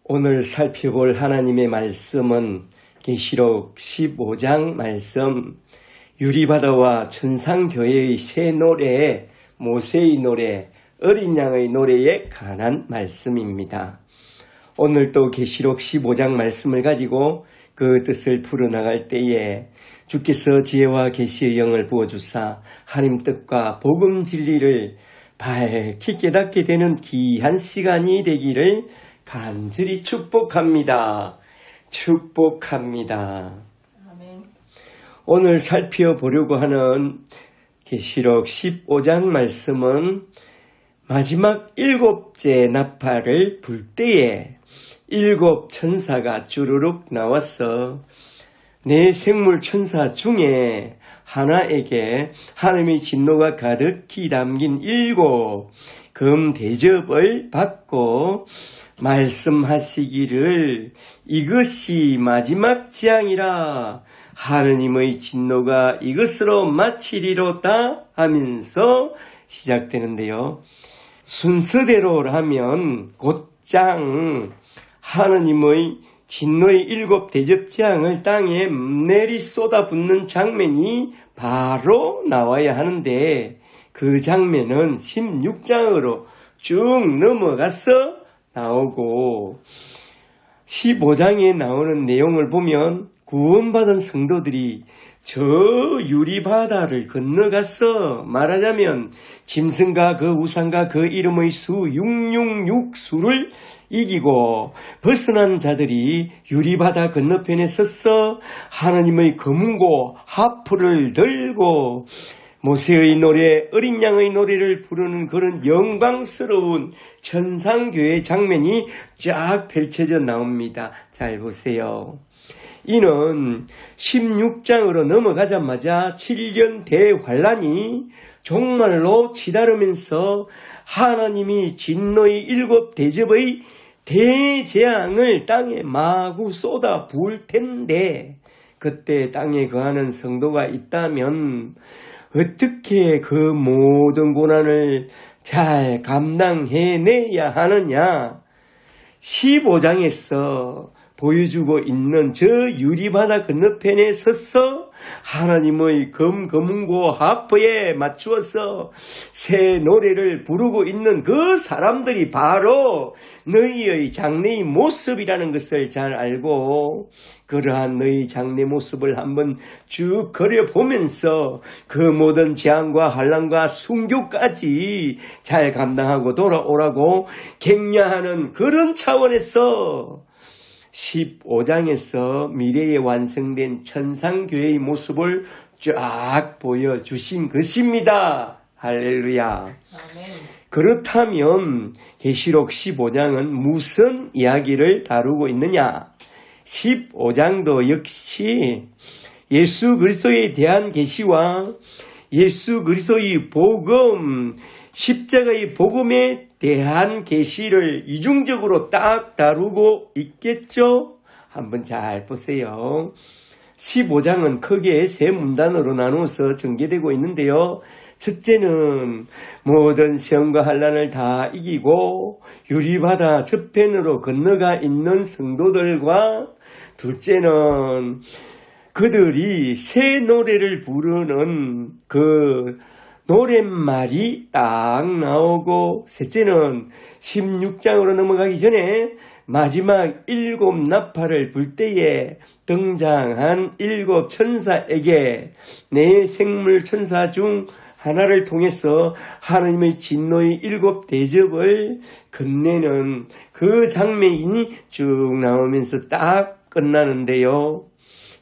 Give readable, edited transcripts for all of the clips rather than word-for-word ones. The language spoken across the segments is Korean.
오늘 살펴볼 하나님의 말씀은 계시록 15장 말씀, 유리바다와 천상교회의 새 노래, 모세의 노래, 어린 양의 노래에 관한 말씀입니다. 오늘도 계시록 15장 말씀을 가지고 그 뜻을 풀어나갈 때에 주께서 지혜와 계시의 영을 부어주사 하나님 뜻과 복음 진리를 밝히 깨닫게 되는 귀한 시간이 되기를 간절히 축복합니다. 축복합니다. 아멘. 오늘 살펴보려고 하는 계시록 15장 말씀은 마지막 7째 나팔을 불 때에 7 천사가 주르륵 나와서 네 생물 천사 중에 하나에게 하나님의 진노가 가득히 담긴 7 금 대접을 받고 말씀하시기를 이것이 마지막 재앙이라 하느님의 진노가 이것으로 마치리로다 하면서 시작되는데요. 순서대로라면 곧장 하느님의 진노의 7 대접 재앙을 땅에 내리 쏟아붓는 장면이 바로 나와야 하는데 그 장면은 16장으로 쭉 넘어가서 나오고 15장에 나오는 내용을 보면 구원받은 성도들이 저 유리바다를 건너가서 말하자면 짐승과 그 우상과 그 이름의 수 666수를 이기고 벗어난 자들이 유리바다 건너편에 서서 하나님의 검은고 하프를 들고 모세의 노래, 어린 양의 노래를 부르는 그런 영광스러운 천상교회 장면이 쫙 펼쳐져 나옵니다. 잘 보세요. 이는 16장으로 넘어가자마자 7년 대환란이 종말로 치달으면서 하나님이 진노의 7 대접의 대재앙을 땅에 마구 쏟아 부을 텐데 그때 땅에 거하는 성도가 있다면 어떻게 그 모든 고난을 잘 감당해내야 하느냐? 15장에서 보여주고 있는 저 유리바다 건너편에 서서 하나님의 검은고 하프에 맞추어서 새 노래를 부르고 있는 그 사람들이 바로 너희의 장래의 모습이라는 것을 잘 알고 그러한 너희 장래 모습을 한번 쭉 그려보면서 그 모든 재앙과 환난과 순교까지 잘 감당하고 돌아오라고 격려하는 그런 차원에서 15장에서 미래에 완성된 천상교회의 모습을 쫙 보여주신 것입니다. 할렐루야. 아멘. 그렇다면 계시록 15장은 무슨 이야기를 다루고 있느냐? 15장도 역시 예수 그리스도에 대한 계시와 예수 그리스도의 복음, 십자가의 복음에 대한 계시를 이중적으로 딱 다루고 있겠죠? 한번 잘 보세요. 15장은 크게 세 문단으로 나누어서 전개되고 있는데요. 첫째는 모든 시험과 환난을 다 이기고 유리바다 저편으로 건너가 있는 성도들과 둘째는 그들이 새 노래를 부르는 그 노랫말이 딱 나오고 셋째는 16장으로 넘어가기 전에 마지막 7 나팔을 불 때에 등장한 7 천사에게 네 생물 천사 중 하나를 통해서 하나님의 진노의 7 대접을 건네는 그 장면이 쭉 나오면서 딱 끝나는데요.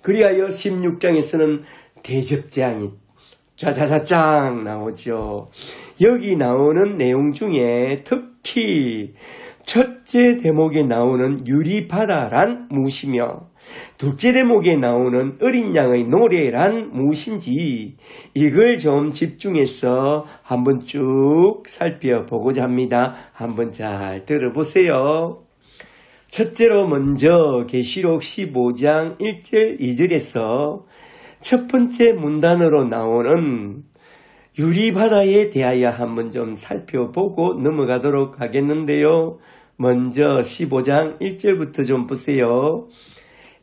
그리하여 16장에서는 대접장이 짜자자짱 나오죠. 여기 나오는 내용 중에 특히 첫째 대목에 나오는 유리바다란 무엇이며 둘째 대목에 나오는 어린 양의 노래란 무엇인지 이걸 좀 집중해서 한번 쭉 살펴보고자 합니다. 한번 잘 들어보세요. 첫째로 먼저 계시록 15장 1절 2절에서 첫 번째 문단으로 나오는 유리바다에 대하여 한번 좀 살펴보고 넘어가도록 하겠는데요. 먼저 15장 1절부터 좀 보세요.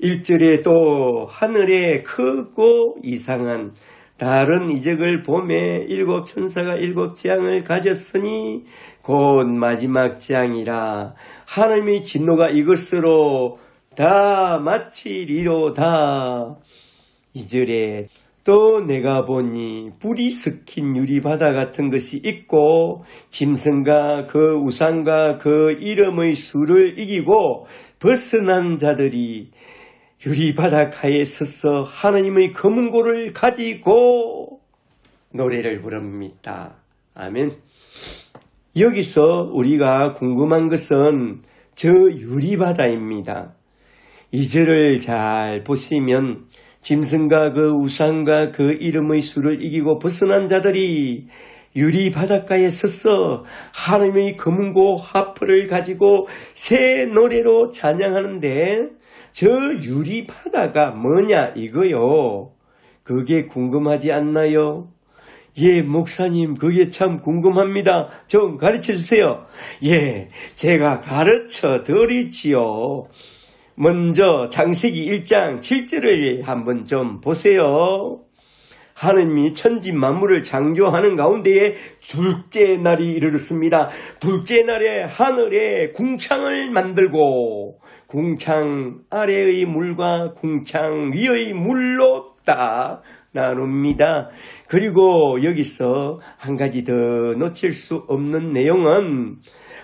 1절에 또 하늘에 크고 이상한 다른 이적을 보매 7 천사가 7 재앙을 가졌으니 곧 마지막 재앙이라. 하나님의 진노가 이것으로 다 마치리로다. 2절에 또 내가 보니 불이 섞인 유리바다 같은 것이 있고 짐승과 그 우상과 그 이름의 수를 이기고 벗어난 자들이 유리바닷가에 서서 하나님의 검은고를 가지고 노래를 부릅니다. 아멘. 여기서 우리가 궁금한 것은 저 유리바다입니다. 2절을 잘 보시면 짐승과 그 우상과 그 이름의 수를 이기고 벗어난 자들이 유리바닷가에 서서 하나님의 검은고 하프를 가지고 새 노래로 찬양하는데 저 유리바다가 뭐냐 이거요. 그게 궁금하지 않나요? 예, 목사님, 그게 참 궁금합니다. 좀 가르쳐 주세요. 예, 제가 가르쳐 드리지요. 먼저 창세기 1장 7절을 한번 좀 보세요. 하느님이 천지 만물을 창조하는 가운데에 둘째 날이 이르렀습니다. 둘째 날에 하늘에 궁창을 만들고 궁창 아래의 물과 궁창 위의 물로 딱 나눕니다. 그리고 여기서 한 가지 더 놓칠 수 없는 내용은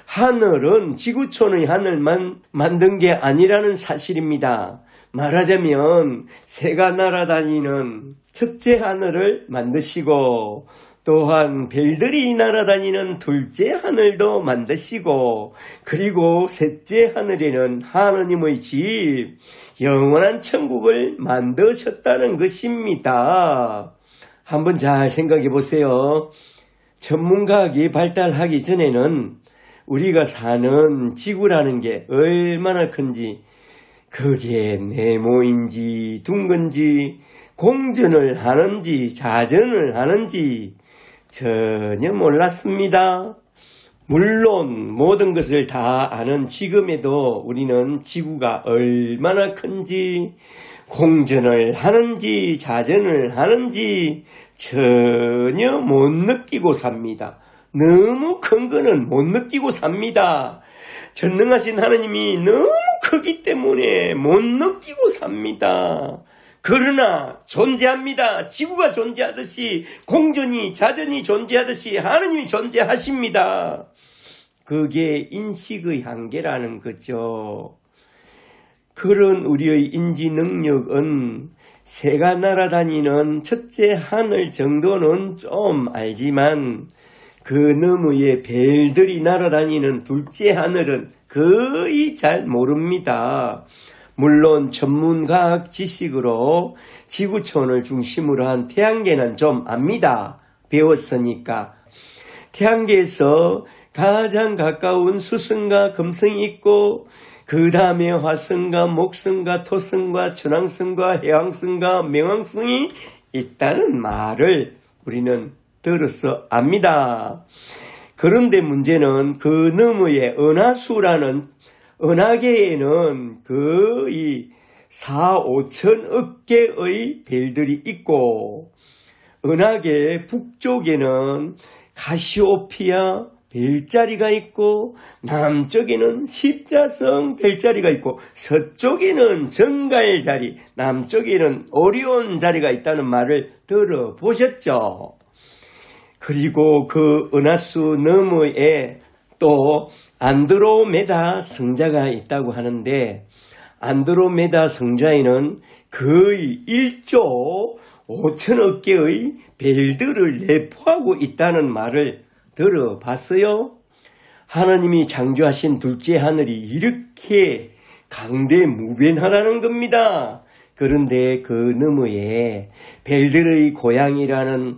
하늘은 지구촌의 하늘만 만든 게 아니라는 사실입니다. 말하자면 새가 날아다니는 첫째 하늘을 만드시고 또한 별들이 날아다니는 둘째 하늘도 만드시고 그리고 셋째 하늘에는 하느님의 집 영원한 천국을 만드셨다는 것입니다. 한번 잘 생각해 보세요. 천문과학이 발달하기 전에는 우리가 사는 지구라는 게 얼마나 큰지 그게 네모인지 둥근지 공전을 하는지 자전을 하는지 전혀 몰랐습니다. 물론 모든 것을 다 아는 지금에도 우리는 지구가 얼마나 큰지 공전을 하는지 자전을 하는지 전혀 못 느끼고 삽니다. 너무 큰 거는 못 느끼고 삽니다. 전능하신 하나님이 너무 크기 때문에 못 느끼고 삽니다. 그러나 존재합니다. 지구가 존재하듯이 공전이 자전이 존재하듯이 하나님이 존재하십니다. 그게 인식의 한계라는 거죠. 그런 우리의 인지 능력은 새가 날아다니는 첫째 하늘 정도는 좀 알지만 그 너머에 별들이 날아다니는 둘째 하늘은 거의 잘 모릅니다. 물론 전문과학 지식으로 지구촌을 중심으로 한 태양계는 좀 압니다. 배웠으니까. 태양계에서 가장 가까운 수성과 금성이 있고 그 다음에 화성과 목성과 토성과 천왕성과 해왕성과 명왕성이 있다는 말을 우리는 들어서 압니다. 그런데 문제는 그 너머에 은하수라는 은하계에는 거의 4, 5천억 개의 별들이 있고 은하계 북쪽에는 카시오피아 별자리가 있고 남쪽에는 십자성 별자리가 있고 서쪽에는 정갈자리 남쪽에는 오리온 자리가 있다는 말을 들어보셨죠? 그리고 그 은하수 너머에 또 안드로메다 성자가 있다고 하는데 안드로메다 성자에는 거의 1조 5천억 개의 별들을 내포하고 있다는 말을 들어봤어요? 하나님이 창조하신 둘째 하늘이 이렇게 강대무변하다는 겁니다. 그런데 그 너머에 별들의 고향이라는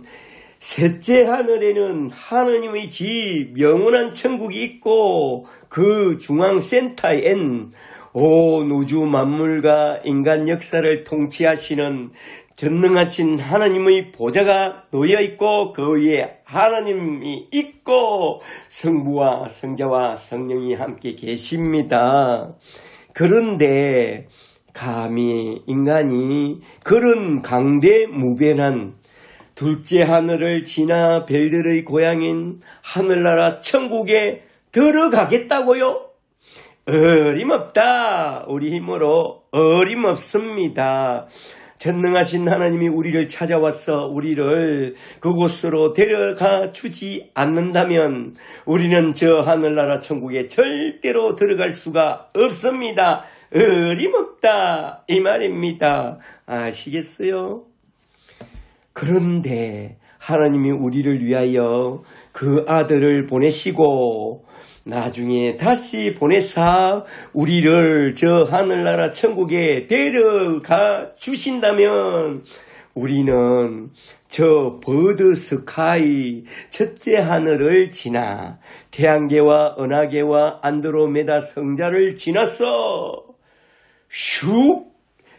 셋째 하늘에는 하느님의 집 영원한 천국이 있고 그 중앙 센터엔 온 우주 만물과 인간 역사를 통치하시는 전능하신 하나님의 보좌가 놓여있고 그 위에 하나님이 있고 성부와 성자와 성령이 함께 계십니다. 그런데 감히 인간이 그런 강대무변한 둘째 하늘을 지나 별들의 고향인 하늘나라 천국에 들어가겠다고요? 어림없다. 우리 힘으로 어림없습니다. 전능하신 하나님이 우리를 찾아와서 우리를 그곳으로 데려가 주지 않는다면 우리는 저 하늘나라 천국에 절대로 들어갈 수가 없습니다. 어림없다 이 말입니다. 아시겠어요? 그런데 하나님이 우리를 위하여 그 아들을 보내시고 나중에 다시 보내사 우리를 저 하늘나라 천국에 데려가 주신다면 우리는 저 버드 스카이 첫째 하늘을 지나 태양계와 은하계와 안드로메다 성자를 지나서 슉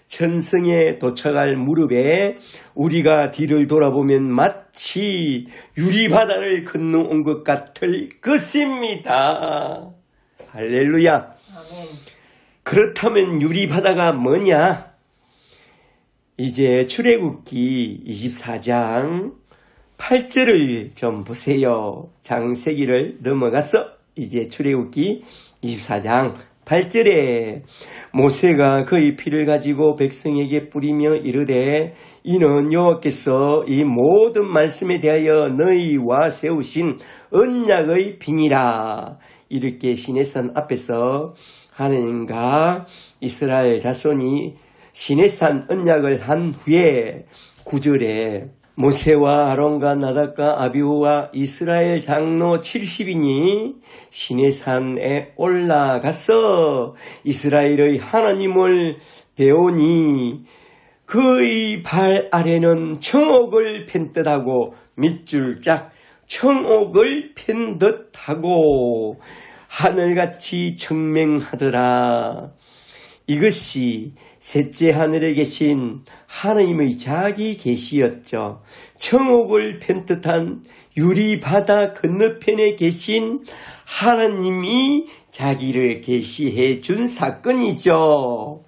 천성에 도착할 무렵에 우리가 뒤를 돌아보면 마치 유리바다를 건너온 것 같을 것입니다. 할렐루야. 아멘. 그렇다면 유리바다가 뭐냐? 이제 출애굽기 24장 8절을 좀 보세요. 장세기를 넘어가서 이제 출애굽기 24장 8절에 모세가 그의 피를 가지고 백성에게 뿌리며 이르되 이는 여호와께서 이 모든 말씀에 대하여 너희와 세우신 언약의 비니라. 이렇게 시내산 앞에서 하나님과 이스라엘 자손이 시내산 언약을 한 후에 9절에 모세와 아론과 나답과 아비후와 이스라엘 장로 70인이 시내산에 올라가서 이스라엘의 하나님을 배우니 그의 발 아래는 청옥을 팬 듯하고 밑줄 짝 청옥을 팬 듯하고 하늘같이 청명하더라. 이것이 셋째 하늘에 계신 하나님의 자기 계시였죠. 청옥을 팬 듯한 유리바다 건너편에 계신 하나님이 자기를 계시해 준 사건이죠.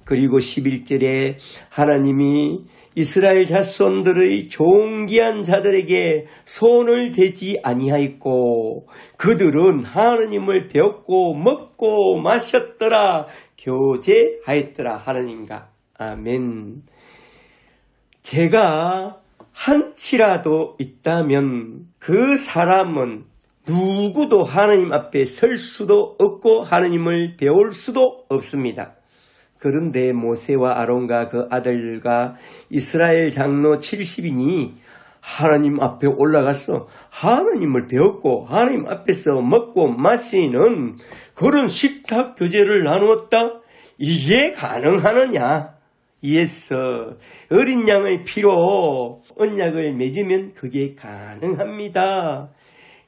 그리고 11절에 하나님이 이스라엘 자손들의 존귀한 자들에게 손을 대지 아니하였고 그들은 하나님을 배웠고 먹고 마셨더라. 교제하였더라. 하나님과. 아멘. 제가 한치라도 있다면 그 사람은 누구도 하나님 앞에 설 수도 없고 하나님을 배울 수도 없습니다. 그런데 모세와 아론과 그 아들과 이스라엘 장로 70인이 하나님 앞에 올라가서 하나님을 배웠고 하나님 앞에서 먹고 마시는 그런 식탁 교제를 나누었다? 이게 가능하느냐? 이에서 어린 양의 피로 언약을 맺으면 그게 가능합니다.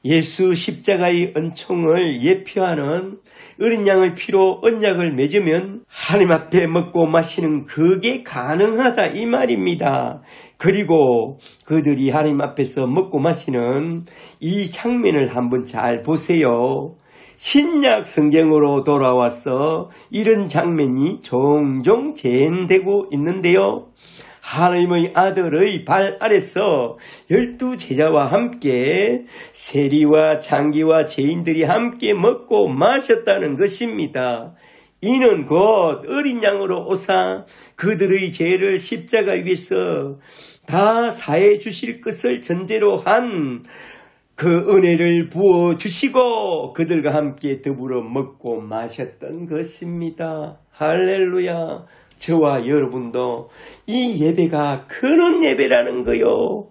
예수 십자가의 은총을 예표하는 어린 양의 피로 언약을 맺으면 하나님 앞에 먹고 마시는 그게 가능하다 이 말입니다. 그리고 그들이 하나님 앞에서 먹고 마시는 이 장면을 한번 잘 보세요. 신약 성경으로 돌아와서 이런 장면이 종종 재현되고 있는데요. 하나님의 아들의 발 아래서 12제자와 함께 세리와 장기와 죄인들이 함께 먹고 마셨다는 것입니다. 이는 곧 어린 양으로 오사 그들의 죄를 십자가 위에서 다 사해 주실 것을 전제로 한 그 은혜를 부어주시고 그들과 함께 더불어 먹고 마셨던 것입니다. 할렐루야. 저와 여러분도 이 예배가 그런 예배라는 거요.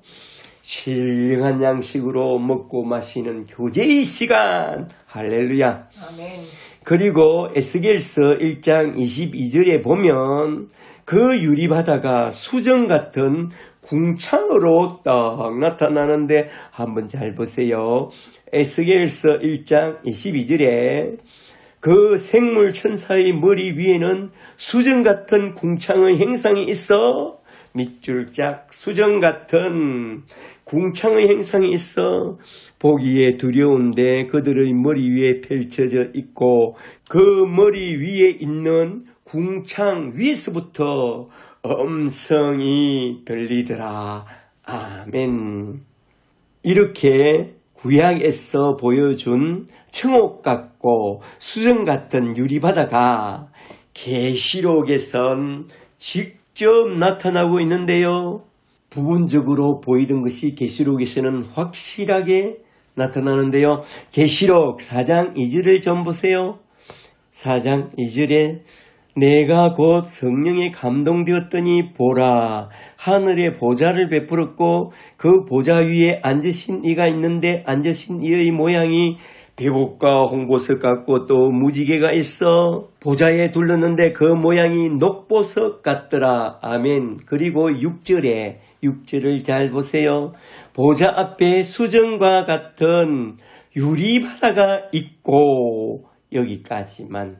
신령한 양식으로 먹고 마시는 교제의 시간. 할렐루야. 아멘. 그리고 에스겔서 1장 22절에 보면 그 유리바다가 수정 같은 궁창으로 딱 나타나는데 한번 잘 보세요. 에스겔서 1장 22절에 그 생물 천사의 머리 위에는 수정 같은 궁창의 행상이 있어. 밑줄짝 수정 같은 궁창의 행상이 있어. 보기에 두려운데 그들의 머리 위에 펼쳐져 있고 그 머리 위에 있는 궁창 위에서부터 음성이 들리더라. 아멘. 이렇게 구약에서 보여준 청옥 같고 수정 같은 유리바다가 계시록에선 직접 나타나고 있는데요. 부분적으로 보이는 것이 계시록에서는 확실하게 나타나는데요. 계시록 4장 2절을 좀 보세요. 4장 2절에 내가 곧 성령에 감동되었더니 보라 하늘에 보좌를 베풀었고 그 보좌 위에 앉으신 이가 있는데 앉으신 이의 모양이 배복과 홍보석 같고 또 무지개가 있어 보좌에 둘렀는데 그 모양이 녹보석 같더라. 아멘. 그리고 6절을 잘 보세요. 보좌 앞에 수정과 같은 유리바다가 있고 여기까지만.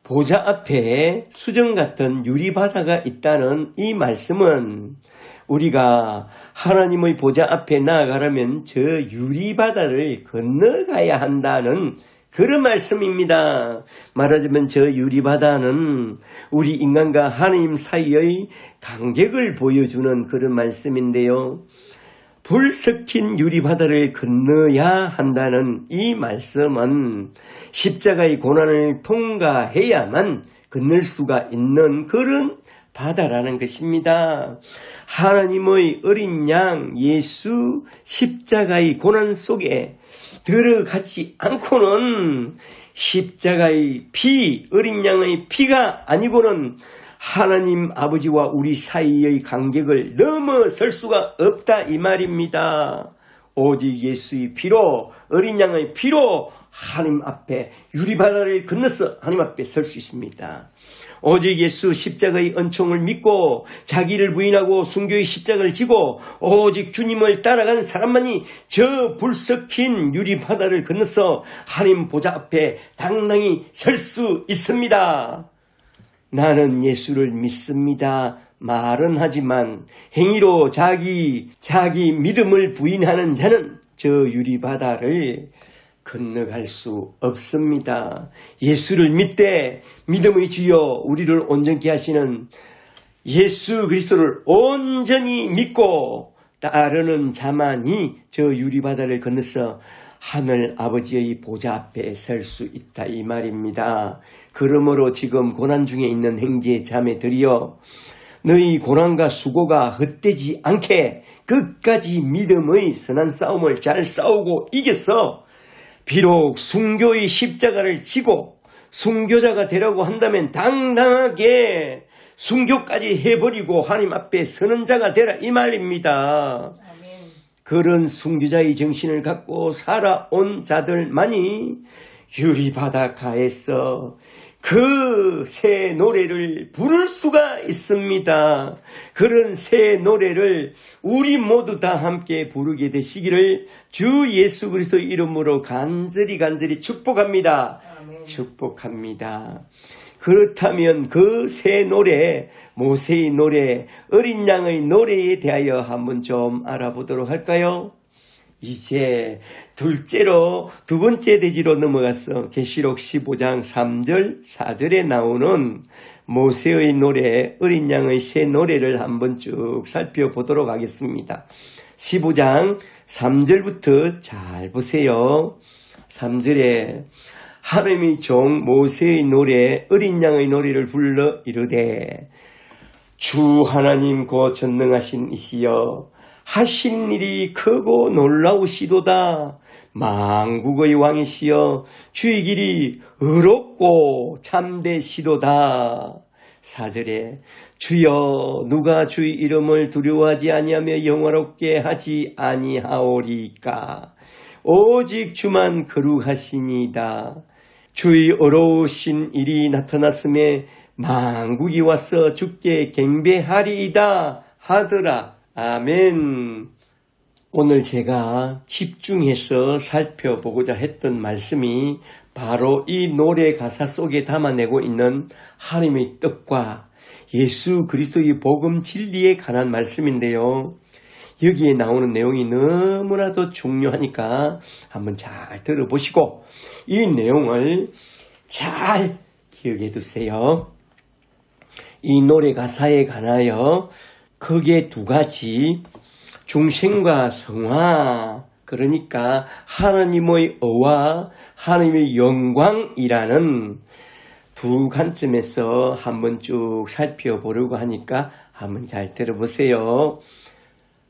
보좌 앞에 수정 같은 유리바다가 있다는 이 말씀은 우리가 하나님의 보좌 앞에 나아가려면 저 유리바다를 건너가야 한다는 그런 말씀입니다. 말하자면 저 유리바다는 우리 인간과 하나님 사이의 간격을 보여주는 그런 말씀인데요. 불 섞인 유리바다를 건너야 한다는 이 말씀은 십자가의 고난을 통과해야만 건널 수가 있는 그런 바다라는 것입니다. 하나님의 어린 양 예수 십자가의 고난 속에 들어가지 않고는 십자가의 피, 어린 양의 피가 아니고는 하나님 아버지와 우리 사이의 간격을 넘어설 수가 없다 이 말입니다. 오직 예수의 피로 어린 양의 피로 하나님 앞에 유리바다를 건너서 하나님 앞에 설 수 있습니다. 오직 예수 십자가의 은총을 믿고 자기를 부인하고 순교의 십자가를 지고 오직 주님을 따라간 사람만이 저 불섞인 유리바다를 건너서 하나님 보좌 앞에 당당히 설 수 있습니다. 나는 예수를 믿습니다. 말은 하지만 행위로 자기 믿음을 부인하는 자는 저 유리바다를 건너갈 수 없습니다. 예수를 믿되 믿음의 주여 우리를 온전케 하시는 예수 그리스도를 온전히 믿고 따르는 자만이 저 유리바다를 건너서 하늘 아버지의 보좌 앞에 설 수 있다 이 말입니다. 그러므로 지금 고난 중에 있는 형제 자매들이여 너희 고난과 수고가 헛되지 않게 끝까지 믿음의 선한 싸움을 잘 싸우고 이겼어. 비록 순교의 십자가를 지고 순교자가 되라고 한다면 당당하게 순교까지 해버리고 하나님 앞에 서는 자가 되라 이 말입니다. 그런 순교자의 정신을 갖고 살아온 자들만이 유리바다가에서 그 새 노래를 부를 수가 있습니다. 그런 새 노래를 우리 모두 다 함께 부르게 되시기를 주 예수 그리스도의 이름으로 간절히 축복합니다. 아멘. 축복합니다. 그렇다면 그 새 노래, 모세의 노래, 어린 양의 노래에 대하여 한번 좀 알아보도록 할까요? 이제 둘째로 두 번째 대지로 넘어가서 계시록 15장 3절 4절에 나오는 모세의 노래, 어린 양의 새 노래를 한번 쭉 살펴보도록 하겠습니다. 15장 3절부터 잘 보세요. 3절에 하나님의 종 모세의 노래, 어린 양의 노래를 불러 이르되 주 하나님 곧 전능하신 이시여 하신 일이 크고 놀라우시도다. 만국의 왕이시여 주의 길이 의롭고 참되시도다. 4절에 주여 누가 주의 이름을 두려워하지 아니하며 영화롭게 하지 아니하오리까. 오직 주만 거룩하시니이다. 주의 어려우신 일이 나타났음에 만국이 와서 주께 경배하리이다 하더라. 아멘. 오늘 제가 집중해서 살펴보고자 했던 말씀이 바로 이 노래 가사 속에 담아내고 있는 하나님의 뜻과 예수 그리스도의 복음 진리에 관한 말씀인데요. 여기에 나오는 내용이 너무나도 중요하니까 한번 잘 들어보시고 이 내용을 잘 기억해 두세요. 이 노래 가사에 관하여 크게 두 가지, 중생과 성화, 그러니까 하나님의 의와 하나님의 영광이라는 두 관점에서 한번 쭉 살펴보려고 하니까 한번 잘 들어보세요.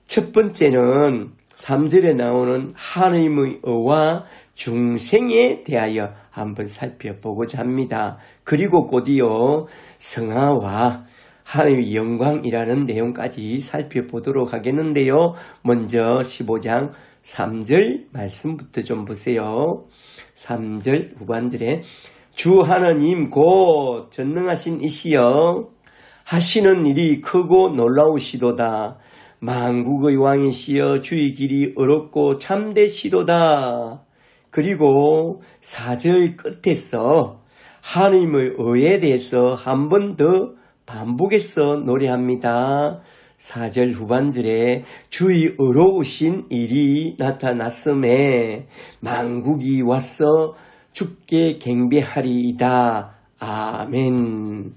첫 번째는 3절에 나오는 하나님의 의와 중생에 대하여 한번 살펴보고자 합니다. 그리고 곧이어 성화와 하나님의 영광이라는 내용까지 살펴보도록 하겠는데요. 먼저 15장 3절 말씀부터 좀 보세요. 3절 후반절에 주 하나님 곧 전능하신 이시여 하시는 일이 크고 놀라우시도다. 만국의 왕이시여 주의 길이 어렵고 참되시도다. 그리고 4절 끝에서 하나님의 의에 대해서 한 번 더 반복해서 노래합니다. 4절 후반절에 주의 의로우신 일이 나타났음에 만국이 와서 주께 경배하리이다. 아멘.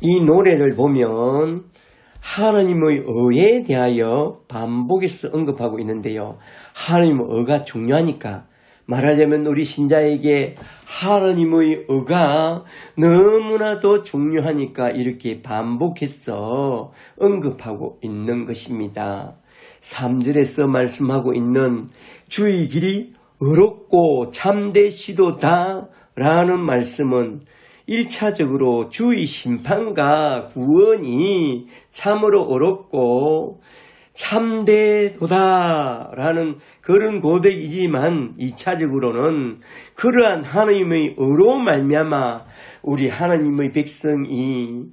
이 노래를 보면 하나님의 의에 대하여 반복해서 언급하고 있는데요. 하나님의 의가 중요하니까 말하자면 우리 신자에게 하나님의 의가 너무나도 중요하니까 이렇게 반복해서 언급하고 있는 것입니다. 3절에서 말씀하고 있는 주의 길이 의롭고 참되시도다 라는 말씀은 1차적으로 주의 심판과 구원이 참으로 어렵고 참되도다 라는 그런 고백이지만 2차적으로는 그러한 하나님의 의로 말미암아 우리 하나님의 백성이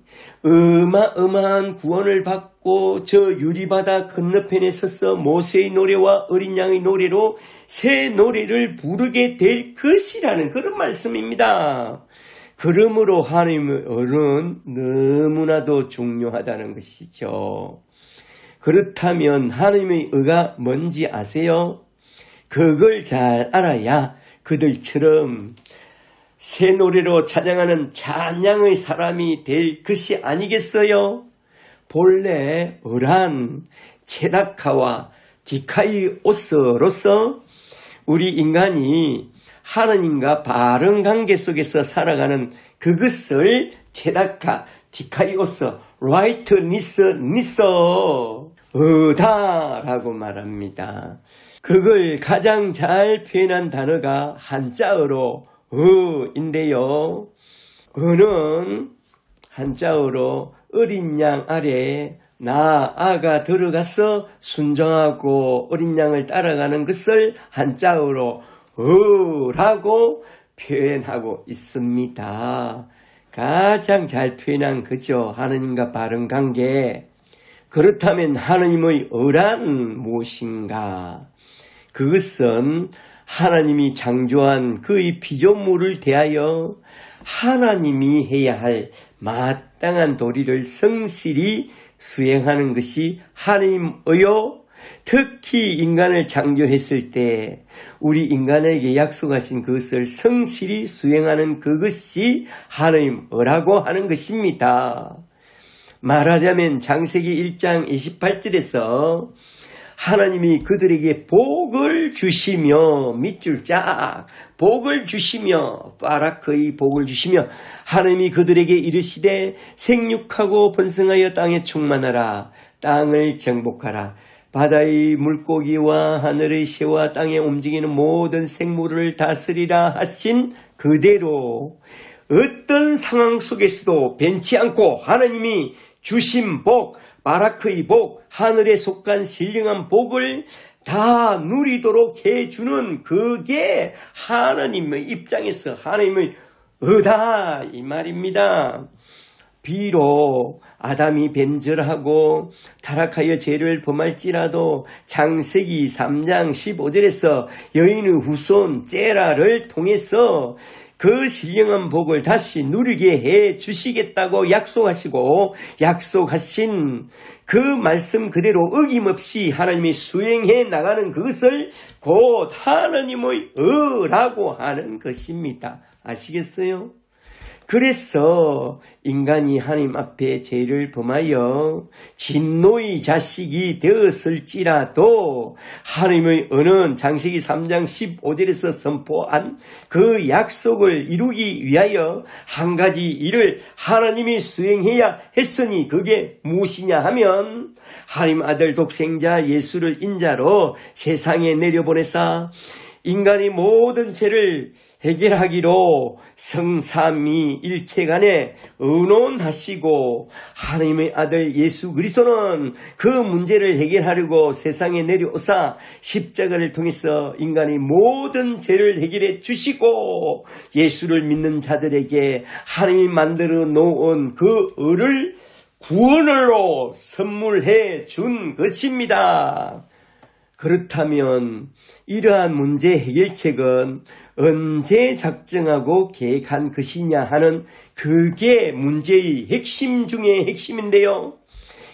어마어마한 구원을 받고 저 유리바다 건너편에 서서 모세의 노래와 어린 양의 노래로 새 노래를 부르게 될 것이라는 그런 말씀입니다. 그러므로 하나님의 의는 너무나도 중요하다는 것이죠. 그렇다면 하나님의 의가 뭔지 아세요? 그걸 잘 알아야 그들처럼 새 노래로 찬양하는 찬양의 사람이 될 것이 아니겠어요? 본래 의란 체다카와 디카이오스로서 우리 인간이 하나님과 바른 관계 속에서 살아가는 그것을 체다카, 디카이오스, 라이트니스, 의다라고 말합니다. 그걸 가장 잘 표현한 단어가 한자어로 의인데요. 의는 한자어로 어린 양 아래에 나아가 들어가서 순종하고 어린 양을 따라가는 것을 한자어로 의라고 표현하고 있습니다. 가장 잘 표현한 거죠. 하나님과 바른 관계. 그렇다면 하나님의 의란 무엇인가? 그것은 하나님이 창조한 그의 피조물을 대하여 하나님이 해야 할 마땅한 도리를 성실히 수행하는 것이 하나님의요. 특히 인간을 창조했을 때 우리 인간에게 약속하신 그것을 성실히 수행하는 그것이 하나님의라고 하는 것입니다. 말하자면 창세기 1장 28절에서 하나님이 그들에게 복을 주시며 밑줄 짝 복을 주시며 바라크의 복을 주시며 하나님이 그들에게 이르시되 생육하고 번성하여 땅에 충만하라 땅을 정복하라 바다의 물고기와 하늘의 새와 땅에 움직이는 모든 생물을 다스리라 하신 그대로 어떤 상황 속에서도 변치 않고 하나님이 주신 복, 바라크의 복, 하늘에 속한 신령한 복을 다 누리도록 해주는 그게 하나님의 입장에서 하나님의 의다 이 말입니다. 비록 아담이 변절하고 타락하여 죄를 범할지라도 창세기 3장 15절에서 여인의 후손 제라를 통해서 그 신령한 복을 다시 누리게 해 주시겠다고 약속하신 그 말씀 그대로 어김없이 하나님이 수행해 나가는 그것을 곧 하나님의 의라고 하는 것입니다. 아시겠어요? 그래서 인간이 하나님 앞에 죄를 범하여 진노의 자식이 되었을지라도 하나님의 은은 창세기 3장 15절에서 선포한 그 약속을 이루기 위하여 한 가지 일을 하나님이 수행해야 했으니 그게 무엇이냐 하면 하나님 아들 독생자 예수를 인자로 세상에 내려보내사 인간이 모든 죄를 해결하기로 성삼위 일체간에 의논하시고 하나님의 아들 예수 그리스도는 그 문제를 해결하려고 세상에 내려오사 십자가를 통해서 인간의 모든 죄를 해결해 주시고 예수를 믿는 자들에게 하나님이 만들어 놓은 그 의를 구원으로 선물해 준 것입니다. 그렇다면 이러한 문제 해결책은 언제 작정하고 계획한 것이냐 하는 그게 문제의 핵심 중에 핵심인데요.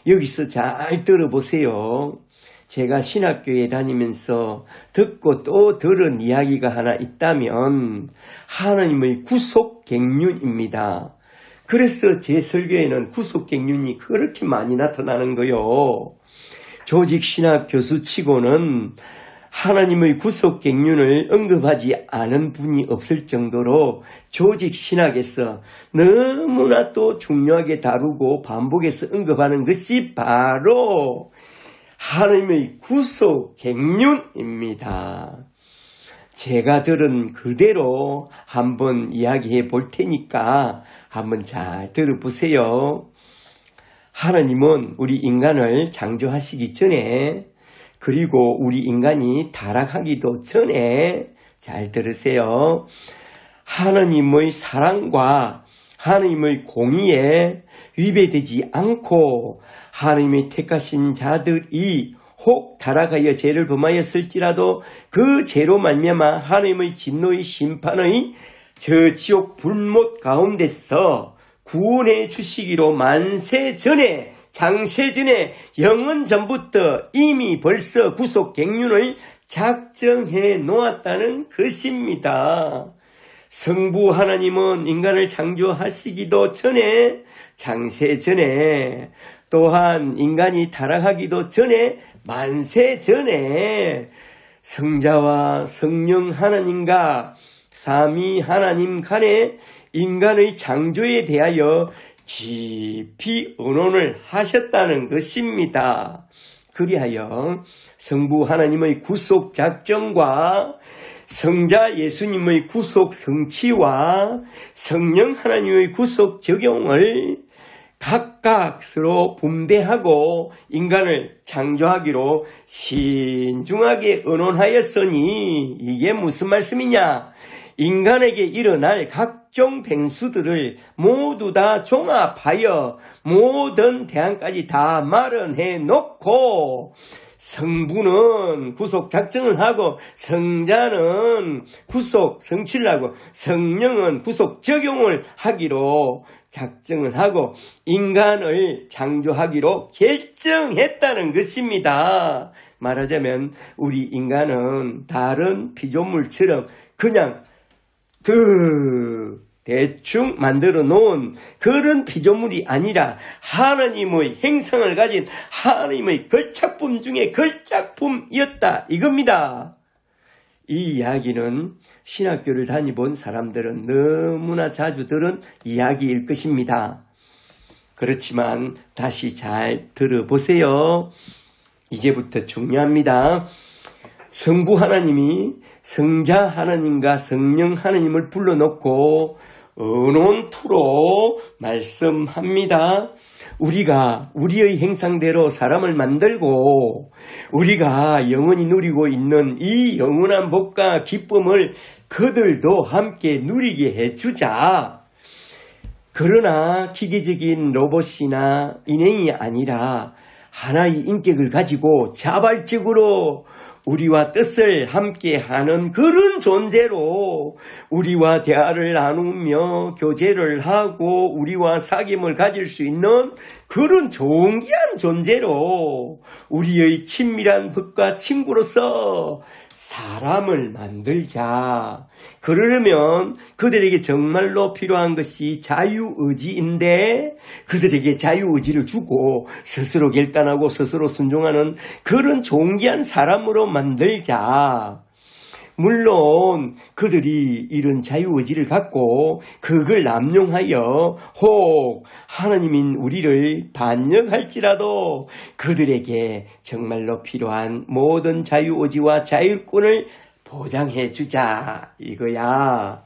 여기서 잘 들어보세요. 제가 신학교에 다니면서 듣고 또 들은 이야기가 하나 있다면 하나님의 구속갱륜입니다. 그래서 제 설교에는 구속갱륜이 그렇게 많이 나타나는 거요. 조직신학 교수치고는 하나님의 구속갱륜을 언급하지 않은 분이 없을 정도로 조직신학에서 너무나 또 중요하게 다루고 반복해서 언급하는 것이 바로 하나님의 구속갱륜입니다. 제가 들은 그대로 한번 이야기해 볼 테니까 한번 잘 들어보세요. 하나님은 우리 인간을 창조하시기 전에 그리고 우리 인간이 타락하기도 전에 잘 들으세요. 하나님의 사랑과 하나님의 공의에 위배되지 않고 하나님의 택하신 자들이 혹 타락하여 죄를 범하였을지라도 그 죄로 말미암아 하나님의 진노의 심판의 저 지옥 불못 가운데서 구원해 주시기로 만세 전에 장세전에 영원 전부터 이미 벌써 구속갱륜을 작정해 놓았다는 것입니다. 성부 하나님은 인간을 창조하시기도 전에 장세전에 또한 인간이 타락하기도 전에 만세 전에 성자와 성령 하나님과 삼위 하나님 간에 인간의 창조에 대하여 깊이 의논을 하셨다는 것입니다. 그리하여 성부 하나님의 구속 작정과 성자 예수님의 구속 성취와 성령 하나님의 구속 적용을 각각 서로 분배하고 인간을 창조하기로 신중하게 의논하였으니 이게 무슨 말씀이냐? 인간에게 일어날 각종 뱅수들을 모두 다 종합하여 모든 대안까지 다 마련해 놓고 성부는 구속 작정을 하고 성자는 구속 성취를 하고 성령은 구속 적용을 하기로 작정을 하고 인간을 창조하기로 결정했다는 것입니다. 말하자면 우리 인간은 다른 피조물처럼 그냥 대충 만들어 놓은 그런 피조물이 아니라 하나님의 행성을 가진 하나님의 걸작품 중에 걸작품이었다 이겁니다. 이 이야기는 신학교를 다녀본 사람들은 너무나 자주 들은 이야기일 것입니다. 그렇지만 다시 잘 들어보세요. 이제부터 중요합니다. 성부 하나님이 성자 하나님과 성령 하나님을 불러놓고 의논투로 말씀합니다. 우리가 우리의 형상대로 사람을 만들고 우리가 영원히 누리고 있는 이 영원한 복과 기쁨을 그들도 함께 누리게 해주자. 그러나 기계적인 로봇이나 인형이 아니라 하나의 인격을 가지고 자발적으로 우리와 뜻을 함께하는 그런 존재로 우리와 대화를 나누며 교제를 하고 우리와 사귐을 가질 수 있는 그런 존귀한 존재로 우리의 친밀한 법과 친구로서 사람을 만들자. 그러려면 그들에게 정말로 필요한 것이 자유의지인데 그들에게 자유의지를 주고 스스로 결단하고 스스로 순종하는 그런 존귀한 사람으로 만들자. 물론 그들이 이런 자유의지를 갖고 그걸 남용하여 혹 하나님인 우리를 반역할지라도 그들에게 정말로 필요한 모든 자유의지와 자율권을 보장해 주자 이거야.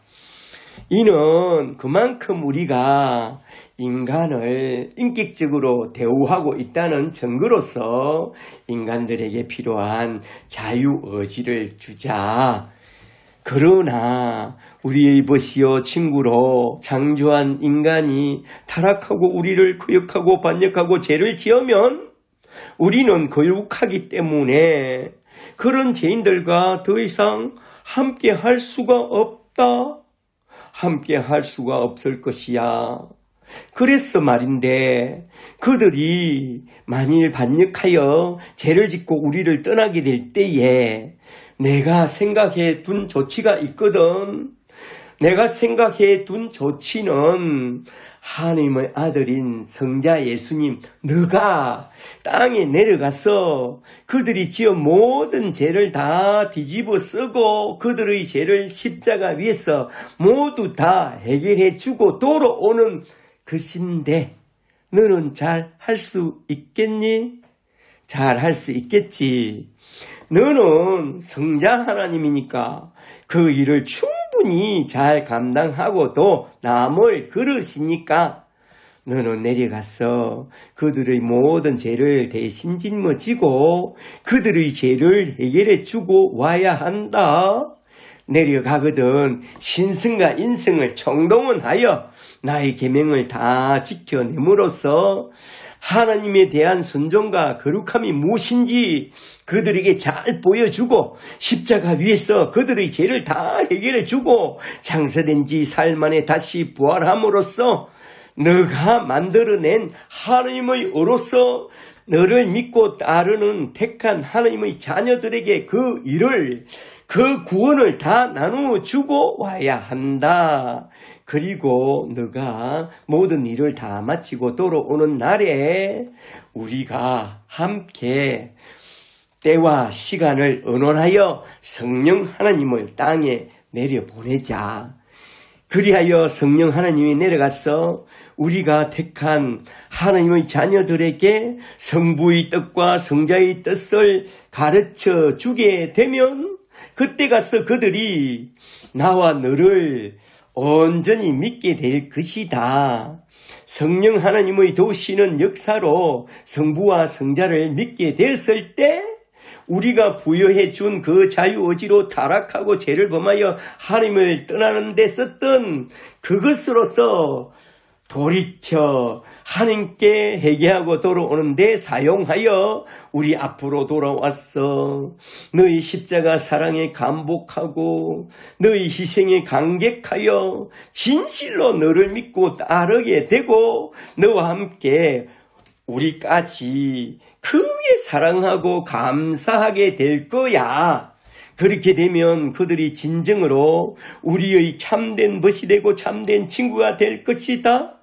이는 그만큼 우리가 인간을 인격적으로 대우하고 있다는 증거로서 인간들에게 필요한 자유의지를 주자. 그러나 우리의 벗이요 친구로 창조한 인간이 타락하고 우리를 거역하고 반역하고 죄를 지으면 우리는 거룩하기 때문에 그런 죄인들과 더 이상 함께 할 수가 없다. 함께 할 수가 없을 것이야. 그래서 말인데 그들이 만일 반역하여 죄를 짓고 우리를 떠나게 될 때에 내가 생각해 둔 조치가 있거든. 내가 생각해 둔 조치는 하나님의 아들인 성자 예수님 너가 땅에 내려가서 그들이 지은 모든 죄를 다 뒤집어 쓰고 그들의 죄를 십자가 위에서 모두 다 해결해 주고 돌아오는 것인데 너는 잘 할 수 있겠니? 잘 할 수 있겠지. 너는 성자 하나님이니까 그 일을 충분히 잘 감당하고 또 남을 그릇이니까 너는 내려가서 그들의 모든 죄를 대신 짊어지고 그들의 죄를 해결해 주고 와야 한다. 내려가거든 신성과 인성을 총동원하여 나의 계명을 다 지켜냄으로써 하나님에 대한 순종과 거룩함이 무엇인지 그들에게 잘 보여주고 십자가 위에서 그들의 죄를 다 해결해주고 장사된 지 사흘 만에 다시 부활함으로써 너가 만들어낸 하나님의 어로서 너를 믿고 따르는 택한 하나님의 자녀들에게 그 일을 그 구원을 다 나누어주고 와야 한다. 그리고 너가 모든 일을 다 마치고 돌아오는 날에 우리가 함께 때와 시간을 의논하여 성령 하나님을 땅에 내려보내자. 그리하여 성령 하나님이 내려가서 우리가 택한 하나님의 자녀들에게 성부의 뜻과 성자의 뜻을 가르쳐 주게 되면 그때 가서 그들이 나와 너를 온전히 믿게 될 것이다. 성령 하나님의 도우시는 역사로 성부와 성자를 믿게 됐을 때 우리가 부여해 준 그 자유의지로 타락하고 죄를 범하여 하나님을 떠나는 데 썼던 그것으로서 돌이켜 하나님께 회개하고 돌아오는 데 사용하여 우리 앞으로 돌아왔어. 너희 십자가 사랑에 감복하고 너희 희생에 감격하여 진실로 너를 믿고 따르게 되고 너와 함께 우리까지 크게 사랑하고 감사하게 될 거야. 그렇게 되면 그들이 진정으로 우리의 참된 벗이 되고 참된 친구가 될 것이다.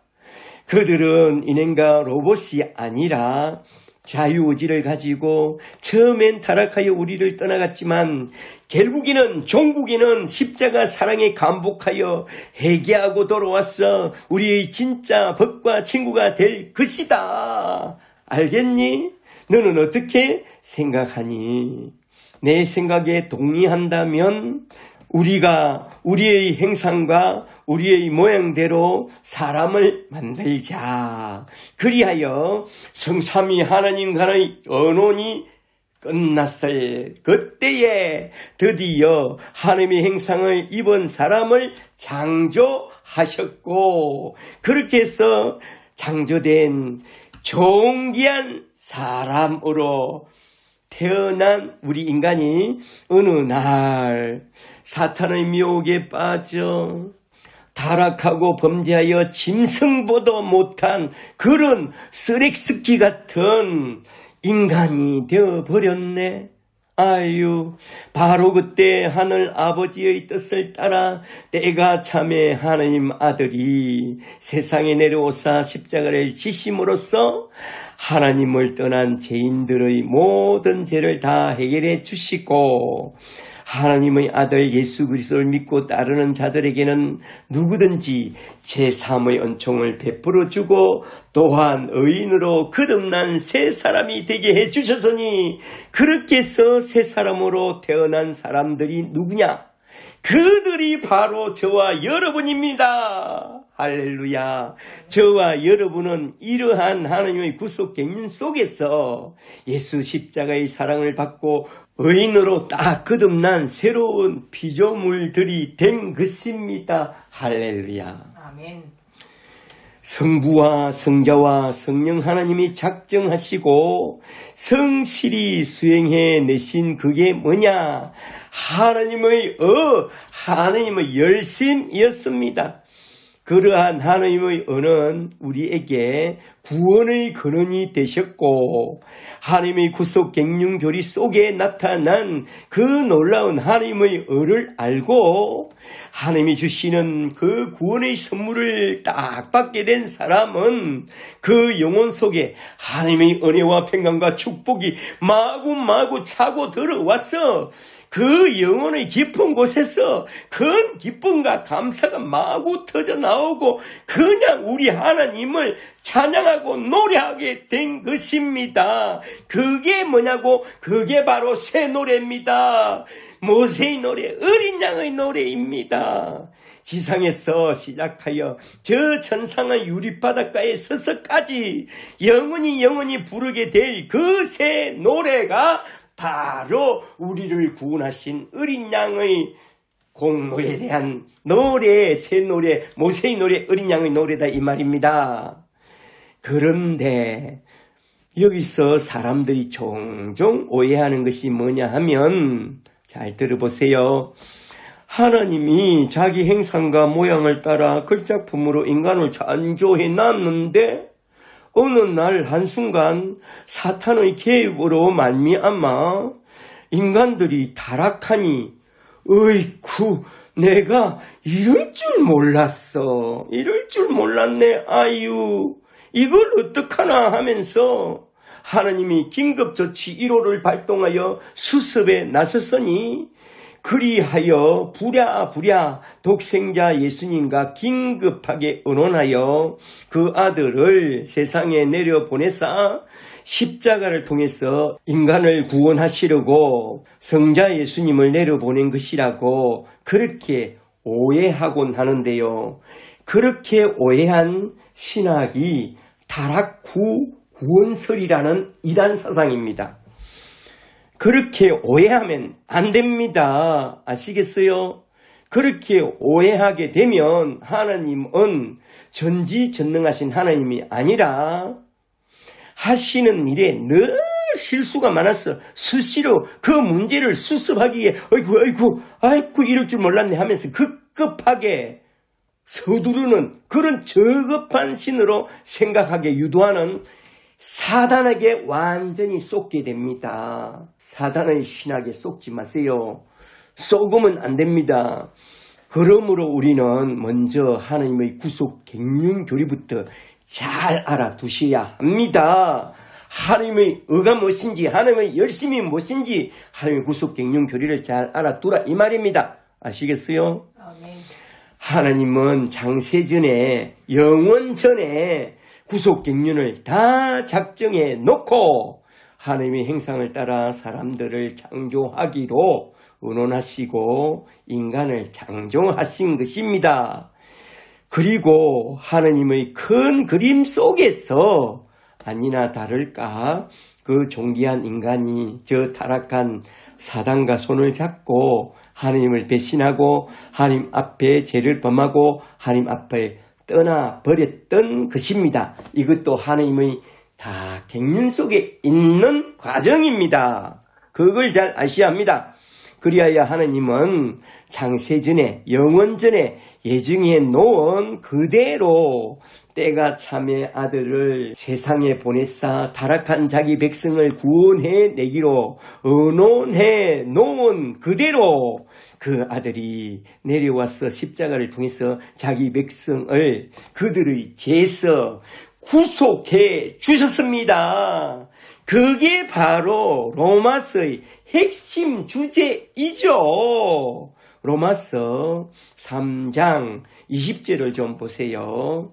그들은 인간과 로봇이 아니라 자유의지를 가지고 처음엔 타락하여 우리를 떠나갔지만 결국에는 종국에는 십자가 사랑에 감복하여 회개하고 돌아와서 우리의 진짜 법과 친구가 될 것이다. 알겠니? 너는 어떻게 생각하니? 내 생각에 동의한다면 우리가 우리의 행상과 우리의 모양대로 사람을 만들자. 그리하여 성삼위 하나님 간의 언론이 끝났을 그때에 드디어 하나님의 행상을 입은 사람을 창조하셨고 그렇게 해서 창조된 존귀한 사람으로 태어난 우리 인간이 어느 날 사탄의 미혹에 빠져 타락하고 범죄하여 짐승보도 못한 그런 쓰레기 같은 인간이 되어버렸네. 아유, 바로 그때 하늘 아버지의 뜻을 따라 때가 참에 하나님 아들이 세상에 내려오사 십자가를 지심으로써 하나님을 떠난 죄인들의 모든 죄를 다 해결해 주시고, 하나님의 아들 예수 그리스도를 믿고 따르는 자들에게는 누구든지 제3의 은총을 베풀어 주고 또한 의인으로 거듭난 새 사람이 되게 해주셨으니, 그렇게 해서 새 사람으로 태어난 사람들이 누구냐? 그들이 바로 저와 여러분입니다. 할렐루야. 저와 여러분은 이러한 하나님의 구속 경륜 속에서 예수 십자가의 사랑을 받고 의인으로 딱 거듭난 새로운 피조물들이 된 것입니다. 할렐루야. 아멘. 성부와 성자와 성령 하나님이 작정하시고 성실히 수행해 내신 그게 뭐냐? 하나님의 열심이었습니다. 그러한 하나님의 은은 우리에게 구원의 근원이 되셨고, 하나님의 구속 갱륜 교리 속에 나타난 그 놀라운 하나님의 은을 알고 하나님이 주시는 그 구원의 선물을 딱 받게 된 사람은 그 영혼 속에 하나님의 은혜와 평강과 축복이 마구마구 차고 들어와서 그 영혼의 깊은 곳에서 큰 기쁨과 감사가 마구 터져 나오고 그냥 우리 하나님을 찬양하고 노래하게 된 것입니다. 그게 뭐냐고? 그게 바로 새 노래입니다. 모세의 노래, 어린 양의 노래입니다. 지상에서 시작하여 저 천상의 유리바닷가에 서서까지 영원히 부르게 될 그 새 노래가 바로 우리를 구원하신 어린 양의 공로에 대한 노래, 새 노래, 모세의 노래, 어린 양의 노래다 이 말입니다. 그런데 여기서 사람들이 종종 오해하는 것이 뭐냐 하면, 잘 들어보세요. 하나님이 자기 형상과 모양을 따라 걸작품으로 인간을 창조해 놨는데 어느 날 한순간 사탄의 개입으로 말미암아 인간들이 타락하니, 어이쿠, 내가 이럴 줄 몰랐어. 이럴 줄 몰랐네. 아유, 이걸 어떡하나 하면서 하나님이 긴급조치 1호를 발동하여 수습에 나섰으니, 그리하여 부랴부랴 독생자 예수님과 긴급하게 의논하여 그 아들을 세상에 내려보내사 십자가를 통해서 인간을 구원하시려고 성자 예수님을 내려보낸 것이라고 그렇게 오해하곤 하는데요. 그렇게 오해한 신학이 타락 후 구원설이라는 이단 사상입니다. 그렇게 오해하면 안 됩니다. 아시겠어요? 그렇게 오해하게 되면 하나님은 전지전능하신 하나님이 아니라 하시는 일에 늘 실수가 많아서 수시로 그 문제를 수습하기에 아이고 이럴 줄 몰랐네 하면서 급급하게 서두르는 그런 저급한 신으로 생각하게 유도하는 사단에게 완전히 쏟게 됩니다. 사단의 신학에 쏟지 마세요. 쏟으면 안 됩니다. 그러므로 우리는 먼저 하나님의 구속 갱륜 교리부터 잘 알아두셔야 합니다. 하나님의 의가 무엇인지, 하나님의 열심이 무엇인지, 하나님의 구속 갱륜 교리를 잘 알아두라 이 말입니다. 아시겠어요? 아멘. 하나님은 장세전에, 영원전에 구속 갱륜을 다 작정해 놓고 하나님의 형상을 따라 사람들을 창조하기로 의논하시고 인간을 창조하신 것입니다. 그리고 하나님의 큰 그림 속에서 아니나 다를까 그 존귀한 인간이 저 타락한 사단과 손을 잡고 하나님을 배신하고 하나님 앞에 죄를 범하고 하나님 앞에 떠나버렸던 것입니다. 이것도 하나님의 다 갱륜 속에 있는 과정입니다. 그걸 잘 아셔야 합니다. 그리하여 하느님은 창세전에 영원전에 예정해 놓은 그대로 때가 참에 아들을 세상에 보내사 타락한 자기 백성을 구원해 내기로 의논해 놓은 그대로 그 아들이 내려와서 십자가를 통해서 자기 백성을 그들의 죄에서 구속해 주셨습니다. 그게 바로 로마서의 핵심 주제이죠. 로마서 3장 20절을 좀 보세요.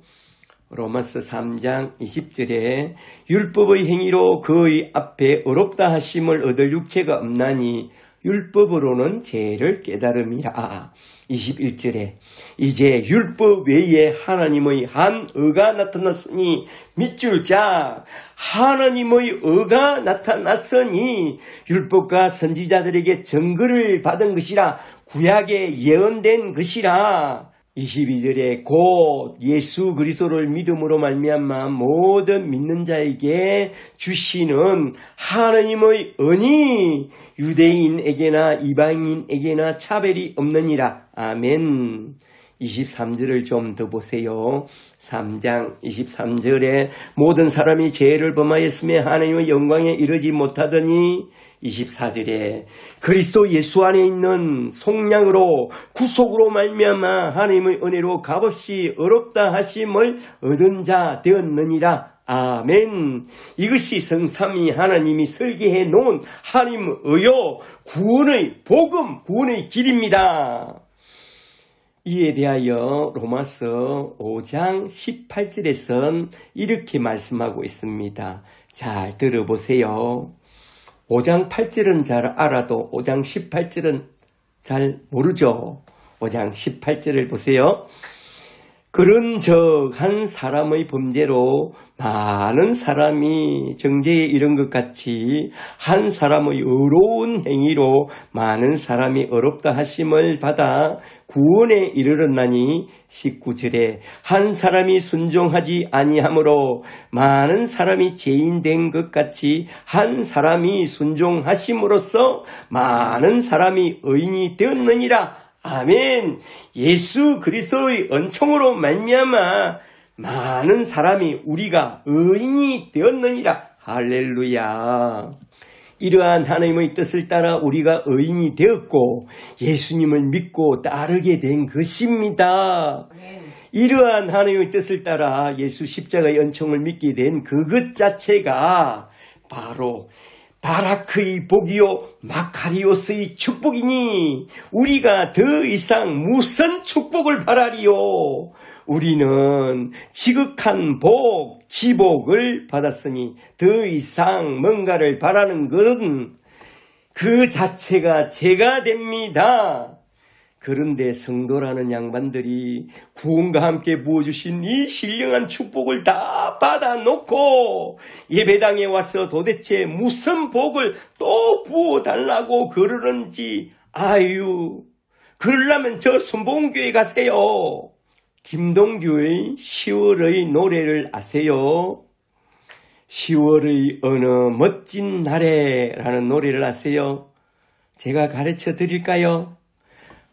로마서 3장 20절에 율법의 행위로 그의 앞에 의롭다 하심을 얻을 육체가 없나니 율법으로는 죄를 깨달음이라. 21절에 이제 율법 외에 하나님의 한 의가 나타났으니 밑줄 자 하나님의 의가 나타났으니 율법과 선지자들에게 증거를 받은 것이라 구약에 예언된 것이라. 22절에 곧 예수 그리스도를 믿음으로 말미암아 모든 믿는 자에게 주시는 하나님의 은이 유대인에게나 이방인에게나 차별이 없느니라. 아멘. 23절을 좀 더 보세요. 3장 23절에 모든 사람이 죄를 범하였으며 하나님의 영광에 이르지 못하더니 24절에 그리스도 예수 안에 있는 속량으로 구속으로 말미암아 하나님의 은혜로 값없이 의롭다 하심을 얻은 자 되었느니라. 아멘. 이것이 성삼위 하나님이 설계해 놓은 하나님의 의요 구원의 복음, 구원의 길입니다. 이에 대하여 로마서 5장 18절에선 이렇게 말씀하고 있습니다. 잘 들어보세요. 5장 8절은 잘 알아도 5장 18절은 잘 모르죠. 5장 18절을 보세요. 그런즉 한 사람의 범죄로 많은 사람이 정죄에 이른 것 같이 한 사람의 의로운 행위로 많은 사람이 의롭다 하심을 받아 구원에 이르렀나니 19절에 한 사람이 순종하지 아니하므로 많은 사람이 죄인 된 것 같이 한 사람이 순종하심으로써 많은 사람이 의인이 되었느니라. 아멘. 예수 그리스도의 은총으로 말미암아 많은 사람이 우리가 의인이 되었느니라. 할렐루야. 이러한 하나님의 뜻을 따라 우리가 의인이 되었고 예수님을 믿고 따르게 된 것입니다. 이러한 하나님의 뜻을 따라 예수 십자가의 은총을 믿게 된 그것 자체가 바로 바라크의 복이요 마카리오스의 축복이니 우리가 더 이상 무슨 축복을 바라리요. 우리는 지극한 복, 지복을 받았으니 더 이상 뭔가를 바라는 것은 그 자체가 죄가 됩니다. 그런데 성도라는 양반들이 구원과 함께 부어주신 이 신령한 축복을 다 받아놓고 예배당에 와서 도대체 무슨 복을 또 부어달라고 그러는지 아유, 그러려면 저 순복음교회 가세요. 김동규의 10월의 노래를 아세요? 10월의 어느 멋진 날에 라는 노래를 아세요? 제가 가르쳐 드릴까요?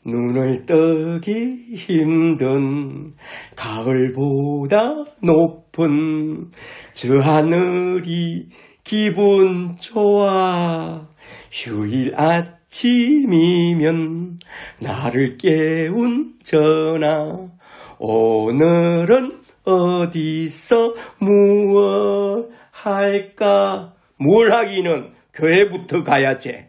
눈을 뜨기 힘든 가을보다 높은 저 하늘이 기분 좋아. 휴일 아침이면 나를 깨운 전화. 오늘은 어디서 무엇 할까? 뭘 하기는 교회부터 가야지.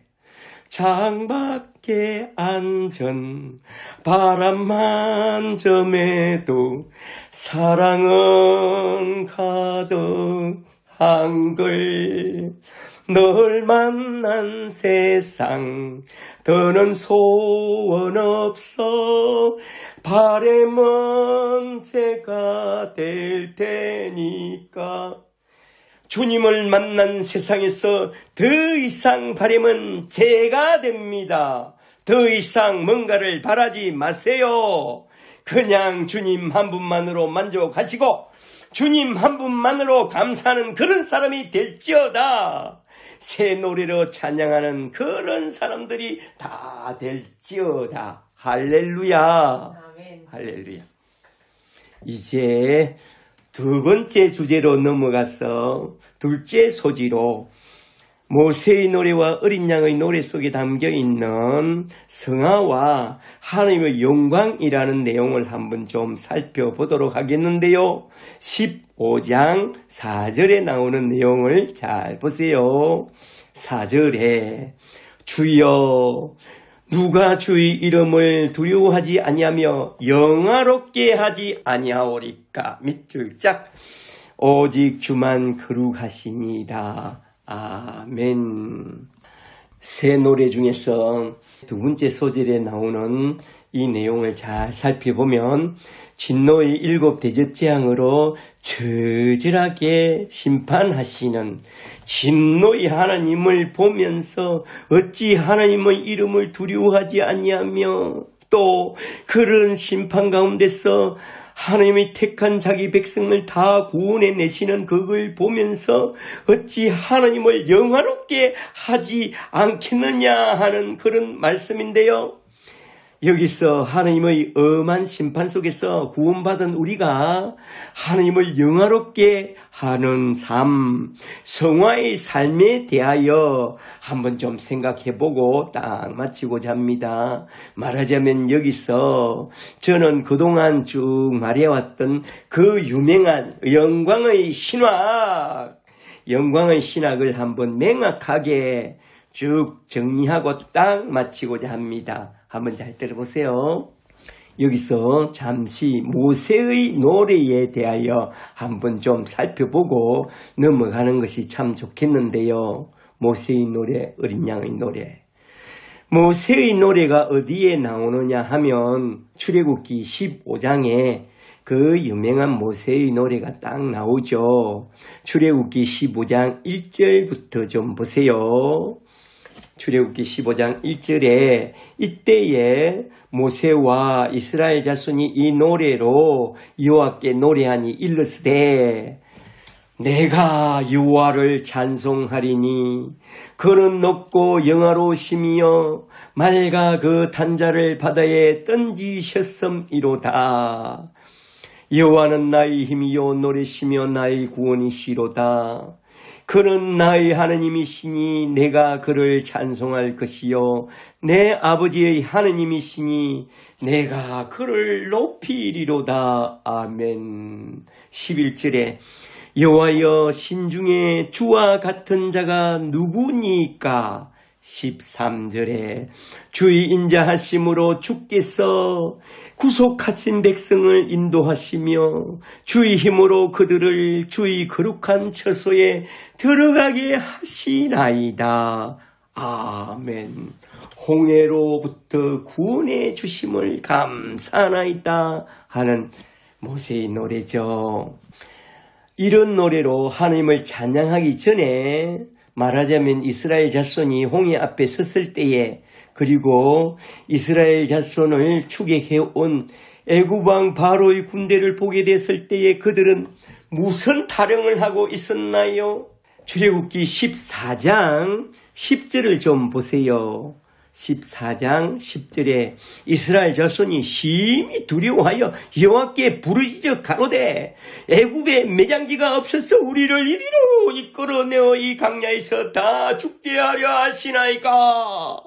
창밖에 앉은 바람만 점에도 사랑은 가득한 걸. 널 만난 세상 더는 소원 없어. 바람은 제가 될 테니까. 주님을 만난 세상에서 더 이상 바람은 죄가 됩니다. 더 이상 뭔가를 바라지 마세요. 그냥 주님 한 분만으로 만족하시고 주님 한 분만으로 감사하는 그런 사람이 될지어다. 새 노래로 찬양하는 그런 사람들이 다 될지어다. 할렐루야. 아멘. 할렐루야. 이제 두 번째 주제로 넘어가서 둘째 소지로 모세의 노래와 어린 양의 노래 속에 담겨있는 성화와 하나님의 영광이라는 내용을 한번 좀 살펴보도록 하겠는데요. 15장 4절에 나오는 내용을 잘 보세요. 4절에 주여 누가 주의 이름을 두려워하지 아니하며 영화롭게 하지 아니하오리까. 밑줄 짝 오직 주만 거룩하시니이다. 아멘. 새 노래 중에서 두 번째 소절에 나오는 이 내용을 잘 살펴보면 진노의 7 대접재앙으로 저절하게 심판하시는 진노의 하나님을 보면서 어찌 하나님의 이름을 두려워하지 아니하며 또 그런 심판 가운데서 하나님이 택한 자기 백성을 다 구원해 내시는 그걸 보면서 어찌 하나님을 영화롭게 하지 않겠느냐 하는 그런 말씀인데요. 여기서 하나님의 엄한 심판 속에서 구원받은 우리가 하나님을 영화롭게 하는 삶, 성화의 삶에 대하여 한번 좀 생각해보고 딱 마치고자 합니다. 말하자면 여기서 저는 그동안 쭉 말해왔던 그 유명한 영광의 신학, 영광의 신학을 한번 명확하게 쭉 정리하고 딱 마치고자 합니다. 한번 잘 들어보세요. 여기서 잠시 모세의 노래에 대하여 한번 좀 살펴보고 넘어가는 것이 참 좋겠는데요. 모세의 노래, 어린 양의 노래. 모세의 노래가 어디에 나오느냐 하면 출애굽기 15장에 그 유명한 모세의 노래가 딱 나오죠. 출애굽기 15장 1절부터 좀 보세요. 출애굽기 15장 1절에 이때에 모세와 이스라엘 자손이 이 노래로 여호와께 노래하니 일렀으되 내가 여호와를 찬송하리니 그는 높고 영화로우시며 맑아 그 단자를 바다에 던지셨음이로다. 여호와는 나의 힘이요 노래시며 나의 구원이시로다. 그는 나의 하느님이시니 내가 그를 찬송할 것이요 내 아버지의 하느님이시니 내가 그를 높이리로다. 아멘. 11절에 여호와여 신중에 주와 같은 자가 누구니까. 13절에 주의 인자하심으로 주께서 구속하신 백성을 인도하시며 주의 힘으로 그들을 주의 거룩한 처소에 들어가게 하시나이다. 아멘. 홍해로부터 구원해 주심을 감사하나이다 하는 모세의 노래죠. 이런 노래로 하나님을 찬양하기 전에 말하자면 이스라엘 자손이 홍해 앞에 섰을 때에 그리고 이스라엘 자손을 추격해온 애굽왕 바로의 군대를 보게 됐을 때에 그들은 무슨 타령을 하고 있었나요? 출애굽기 14장 10절을 좀 보세요. 14장 10절에 이스라엘 자손이 심히 두려워하여 여호와께 부르짖어 가로되 애굽에 매장지가 없어서 우리를 이리로 이끌어내어 이 강야에서 다 죽게 하려 하시나이까.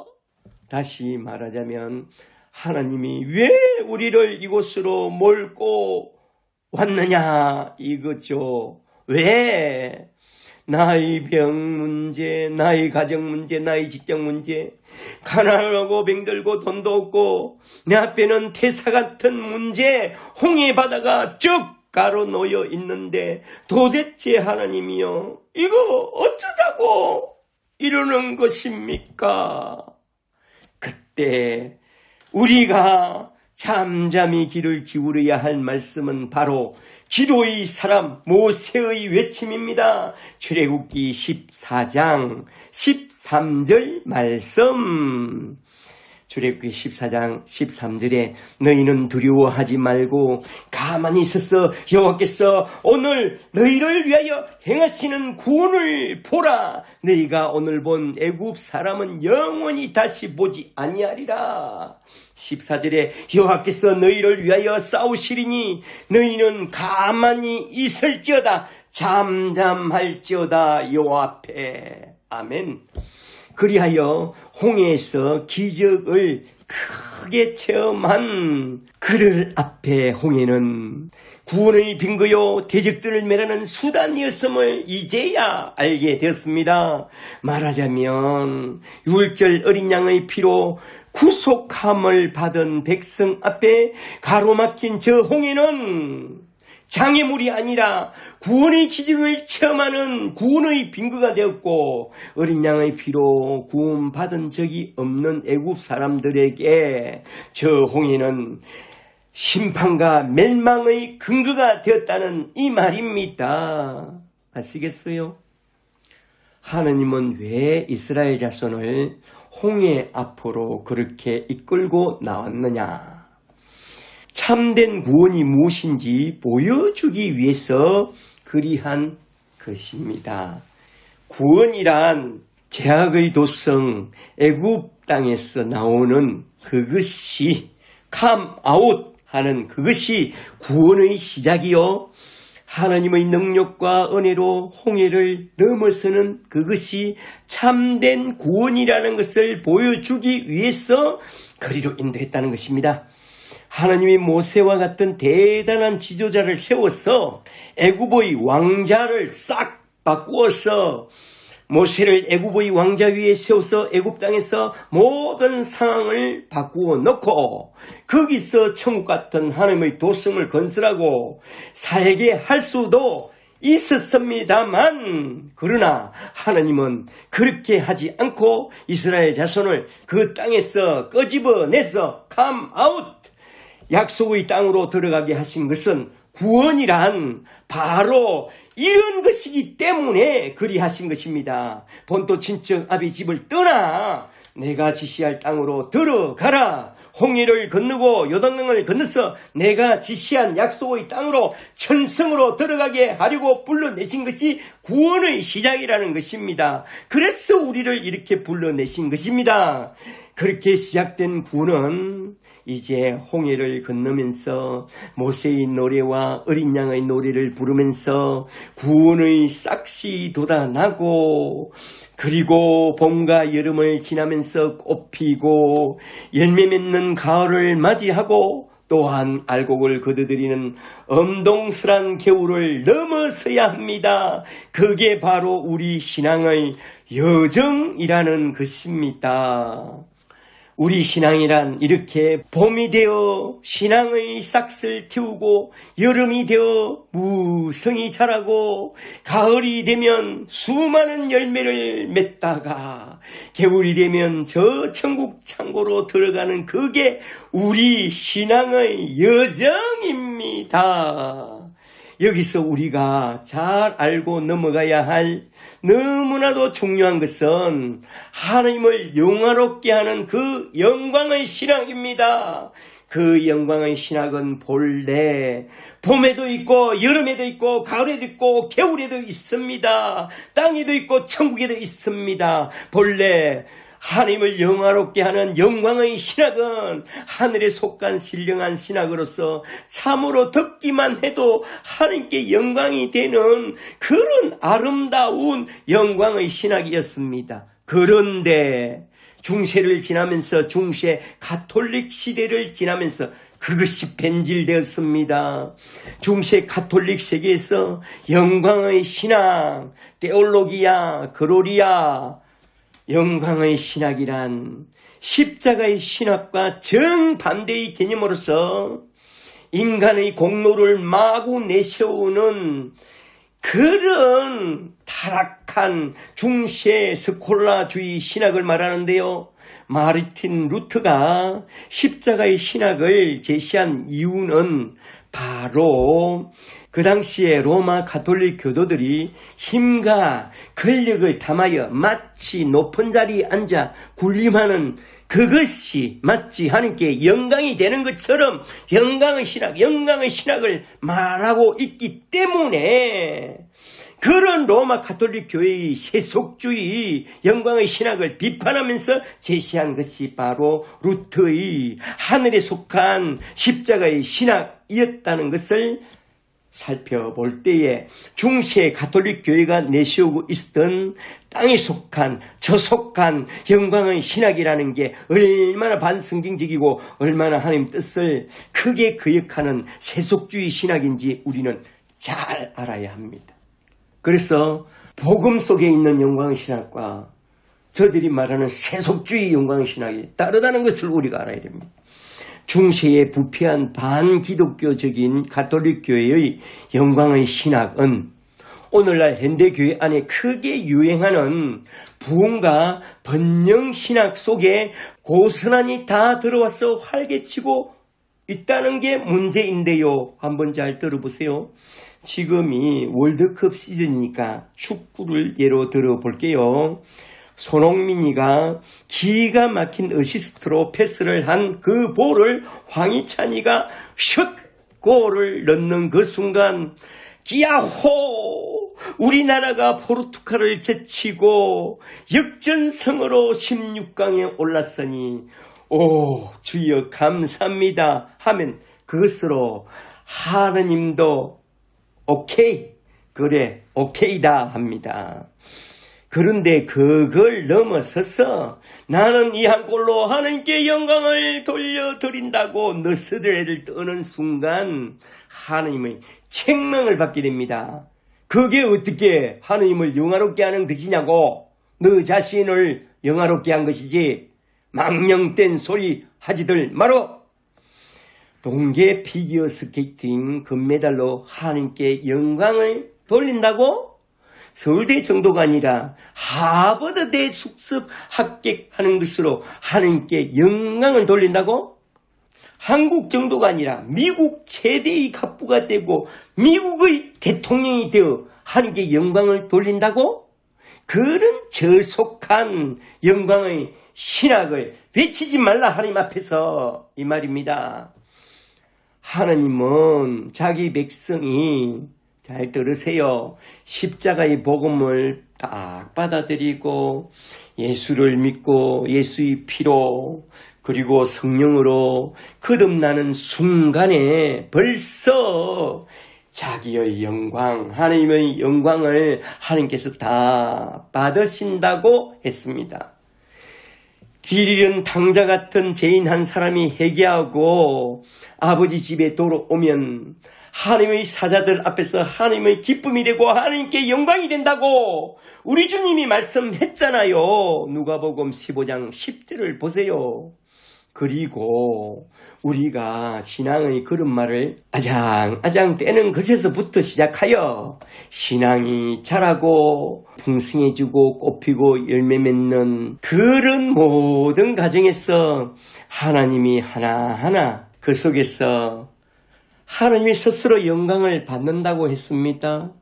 다시 말하자면 하나님이 왜 우리를 이곳으로 몰고 왔느냐 이거죠. 왜? 나의 병 문제, 나의 가정 문제, 나의 직장 문제, 가난하고 병들고 돈도 없고 내 앞에는 태사 같은 문제, 홍해 바다가 쭉 가로놓여 있는데 도대체 하나님이요 이거 어쩌자고 이러는 것입니까? 그때 우리가 잠잠히 귀를 기울여야 할 말씀은 바로 기도의 사람 모세의 외침입니다. 출애굽기 14장 13절 말씀. 출애굽기 14장 13절에 너희는 두려워하지 말고 가만히 있어서 여호와께서 오늘 너희를 위하여 행하시는 구원을 보라. 너희가 오늘 본 애굽 사람은 영원히 다시 보지 아니하리라. 14절에 여호와께서 너희를 위하여 싸우시리니 너희는 가만히 있을지어다. 잠잠할지어다 여호와 앞에. 아멘. 그리하여 홍해에서 기적을 크게 체험한 그들 앞에 홍해는 구원의 빙거요 대적들을 멸하는 수단이었음을 이제야 알게 되었습니다. 말하자면 율절 어린 양의 피로 구속함을 받은 백성 앞에 가로막힌 저 홍해는 장애물이 아니라 구원의 기적을 체험하는 구원의 빙거가 되었고, 어린 양의 피로 구원받은 적이 없는 애굽 사람들에게 저 홍해는 심판과 멸망의 근거가 되었다는 이 말입니다. 아시겠어요? 하느님은 왜 이스라엘 자손을 홍해 앞으로 그렇게 이끌고 나왔느냐? 참된 구원이 무엇인지 보여주기 위해서 그리한 것입니다. 구원이란 제약의 도성 애굽 땅에서 나오는 그것이 컴아웃 하는 그것이 구원의 시작이요, 하나님의 능력과 은혜로 홍해를 넘어서는 그것이 참된 구원이라는 것을 보여주기 위해서 그리로 인도했다는 것입니다. 하나님이 모세와 같은 대단한 지도자를 세워서 애굽의 왕자를 싹 바꾸어서 모세를 애굽의 왕자 위에 세워서 애굽 땅에서 모든 상황을 바꾸어 놓고 거기서 천국 같은 하나님의 도성을 건설하고 살게 할 수도 있었습니다만, 그러나 하나님은 그렇게 하지 않고 이스라엘 자손을 그 땅에서 끄집어내서 컴아웃, 약속의 땅으로 들어가게 하신 것은 구원이란 바로 이런 것이기 때문에 그리하신 것입니다. 본토 친척 아비 집을 떠나 내가 지시할 땅으로 들어가라. 홍해를 건너고 요단강을 건너서 내가 지시한 약속의 땅으로 천성으로 들어가게 하려고 불러내신 것이 구원의 시작이라는 것입니다. 그래서 우리를 이렇게 불러내신 것입니다. 그렇게 시작된 구원은 이제 홍해를 건너면서 모세의 노래와 어린 양의 노래를 부르면서 구원의 싹시 돋아나고, 그리고 봄과 여름을 지나면서 꽃 피고 열매 맺는 가을을 맞이하고, 또한 알곡을 거두들이는 엄동설한 겨울을 넘어서야 합니다. 그게 바로 우리 신앙의 여정이라는 것입니다. 우리 신앙이란 이렇게 봄이 되어 신앙의 싹을 틔우고, 여름이 되어 무성이 자라고, 가을이 되면 수많은 열매를 맺다가 겨울이 되면 저 천국 창고로 들어가는 그게 우리 신앙의 여정입니다. 여기서 우리가 잘 알고 넘어가야 할 너무나도 중요한 것은 하나님을 영화롭게 하는 그 영광의 신학입니다. 그 영광의 신학은 본래 봄에도 있고 여름에도 있고 가을에도 있고 겨울에도 있습니다. 땅에도 있고 천국에도 있습니다. 본래 하나님을 영화롭게 하는 영광의 신학은 하늘에 속한 신령한 신학으로서 참으로 듣기만 해도 하나님께 영광이 되는 그런 아름다운 영광의 신학이었습니다. 그런데 중세를 지나면서 중세 가톨릭 시대를 지나면서 그것이 변질되었습니다. 중세 가톨릭 세계에서 영광의 신학, 테올로기아, 그로리아, 영광의 신학이란 십자가의 신학과 정반대의 개념으로서 인간의 공로를 마구 내세우는 그런 타락한 중세 스콜라주의 신학을 말하는데요. 마르틴 루터가 십자가의 신학을 제시한 이유는 바로 그 당시에 로마 가톨릭 교도들이 힘과 권력을 담하여 마치 높은 자리에 앉아 군림하는 그것이 마치 하나님께 영광이 되는 것처럼 영광의 신학을 말하고 있기 때문에 그런 로마 가톨릭 교회의 세속주의 영광의 신학을 비판하면서 제시한 것이 바로 루터의 하늘에 속한 십자가의 신학이었다는 것을 살펴볼 때에 중세 가톨릭 교회가 내세우고 있었던 땅에 속한 저속한 영광의 신학이라는 게 얼마나 반성경적이고 얼마나 하나님 뜻을 크게 거역하는 세속주의 신학인지 우리는 잘 알아야 합니다. 그래서 복음 속에 있는 영광의 신학과 저들이 말하는 세속주의 영광의 신학이 다르다는 것을 우리가 알아야 됩니다. 중세에 부패한 반기독교적인 가톨릭 교회의 영광의 신학은 오늘날 현대교회 안에 크게 유행하는 부흥과 번영 신학 속에 고스란히 다 들어와서 활개치고 있다는 게 문제인데요. 한번 잘 들어보세요. 지금이 월드컵 시즌이니까 축구를 예로 들어볼게요. 손흥민이가 기가 막힌 어시스트로 패스를 한 그 볼을 황희찬이가 슛! 골을 넣는 그 순간 기야호! 우리나라가 포르투갈을 제치고 역전승으로 16강에 올랐으니 오 주여 감사합니다 하면 그것으로 하느님도 오케이 그래 오케이다 합니다. 그런데 그걸 넘어서서 나는 이 한 골로 하나님께 영광을 돌려드린다고 너스레를 떠는 순간 하나님의 책망을 받게 됩니다. 그게 어떻게 하나님을 영화롭게 하는 것이냐고. 너 자신을 영화롭게 한 것이지 망령된 소리 하지들 마라. 동계 피기어 스케이팅 금메달로 하나님께 영광을 돌린다고? 서울대 정도가 아니라 하버드대 숙습 합격하는 것으로 하나님께 영광을 돌린다고? 한국 정도가 아니라 미국 최대의 갑부가 되고 미국의 대통령이 되어 하나님께 영광을 돌린다고? 그런 저속한 영광의 신학을 외치지 말라 하나님 앞에서 이 말입니다. 하나님은 자기 백성이 잘 들으세요. 십자가의 복음을 딱 받아들이고 예수를 믿고 예수의 피로 그리고 성령으로 거듭나는 순간에 벌써 자기의 영광, 하나님의 영광을 하나님께서 다 받으신다고 했습니다. 길 잃은 탕자 같은 죄인 한 사람이 회개하고 아버지 집에 돌아오면 하나님의 사자들 앞에서 하나님의 기쁨이 되고 하나님께 영광이 된다고 우리 주님이 말씀했잖아요. 누가복음 15장 10절을 보세요. 그리고 우리가 신앙의 그런 말을 아장아장 떼는 것에서부터 시작하여 신앙이 자라고 풍성해지고 꽃피고 열매 맺는 그런 모든 과정에서 하나님이 하나하나 그 속에서 하나님이 스스로 영광을 받는다고 했습니다.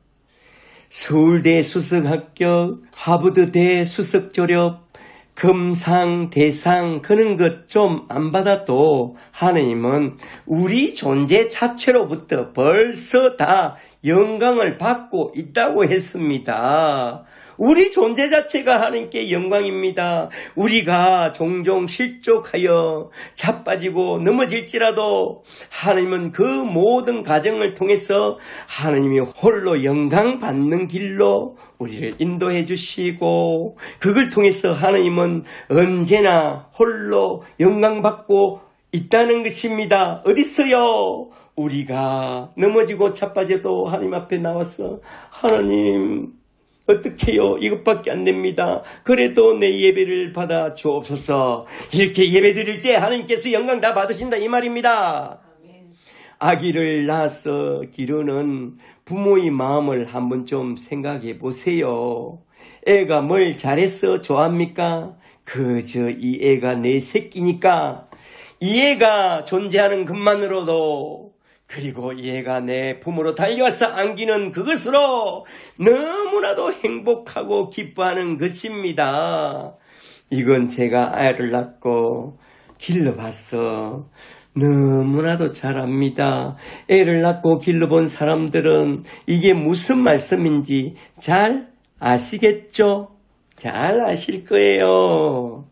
서울대 수석 합격, 하버드대 수석 졸업, 금상, 대상 그런 것 좀 안 받아도 하나님은 우리 존재 자체로부터 벌써 다 영광을 받고 있다고 했습니다. 우리 존재 자체가 하나님께 영광입니다. 우리가 종종 실족하여 자빠지고 넘어질지라도 하나님은 그 모든 과정을 통해서 하나님이 홀로 영광 받는 길로 우리를 인도해 주시고 그걸 통해서 하나님은 언제나 홀로 영광 받고 있다는 것입니다. 어딨어요? 우리가 넘어지고 자빠져도 하나님 앞에 나와서 하나님 어떻게 해요? 이것밖에 안 됩니다. 그래도 내 예배를 받아 주옵소서. 이렇게 예배 드릴 때 하나님께서 영광 다 받으신다 이 말입니다. 아기를 낳아서 기르는 부모의 마음을 한번 좀 생각해 보세요. 애가 뭘 잘해서 좋아합니까? 그저 이 애가 내 새끼니까 이 애가 존재하는 것만으로도 그리고 얘가 내 품으로 달려와서 안기는 그것으로 너무나도 행복하고 기뻐하는 것입니다. 이건 제가 아이를 낳고 길러봤어. 너무나도 잘 압니다. 애를 낳고 길러본 사람들은 이게 무슨 말씀인지 잘 아시겠죠? 잘 아실 거예요.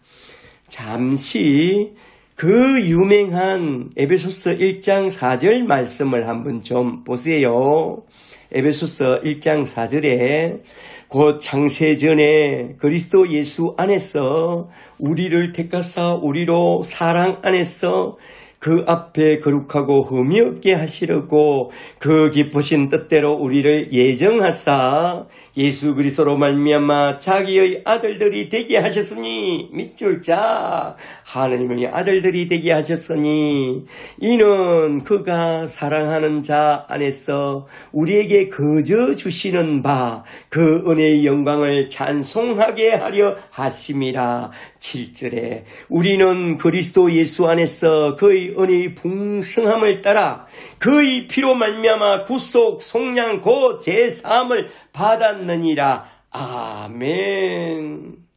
잠시 그 유명한 에베소서 1장 4절 말씀을 한번 좀 보세요. 에베소서 1장 4절에 곧 창세전에 그리스도 예수 안에서 우리를 택하사 우리로 사랑 안에서 그 앞에 거룩하고 흠이 없게 하시려고 그 기쁘신 뜻대로 우리를 예정하사 예수 그리스도로 말미암아 자기의 아들들이 되게 하셨으니 밑줄 자 하나님의 아들들이 되게 하셨으니 이는 그가 사랑하는 자 안에서 우리에게 거저 주시는 바 그 은혜의 영광을 찬송하게 하려 하심이라. 7절에 우리는 그리스도 예수 안에서 그의 은혜의 풍성함을 따라 그의 피로 말미암아 구속 속량 곧 제사함을 받았느니라. 아멘.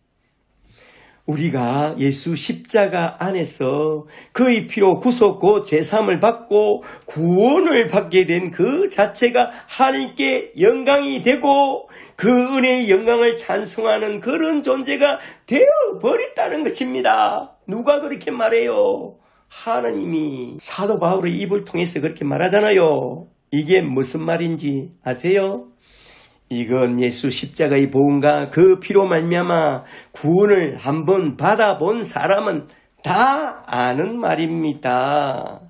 우리가 예수 십자가 안에서 그의 피로 구속 곧 제사함을 받고 구원을 받게 된 그 자체가 하나님께 영광이 되고 그 은혜의 영광을 찬송하는 그런 존재가 되어버렸다는 것입니다. 누가 그렇게 말해요? 하나님이 사도 바울의 입을 통해서 그렇게 말하잖아요. 이게 무슨 말인지 아세요? 이건 예수 십자가의 보응과 그 피로 말미암아 구원을 한번 받아본 사람은 다 아는 말입니다.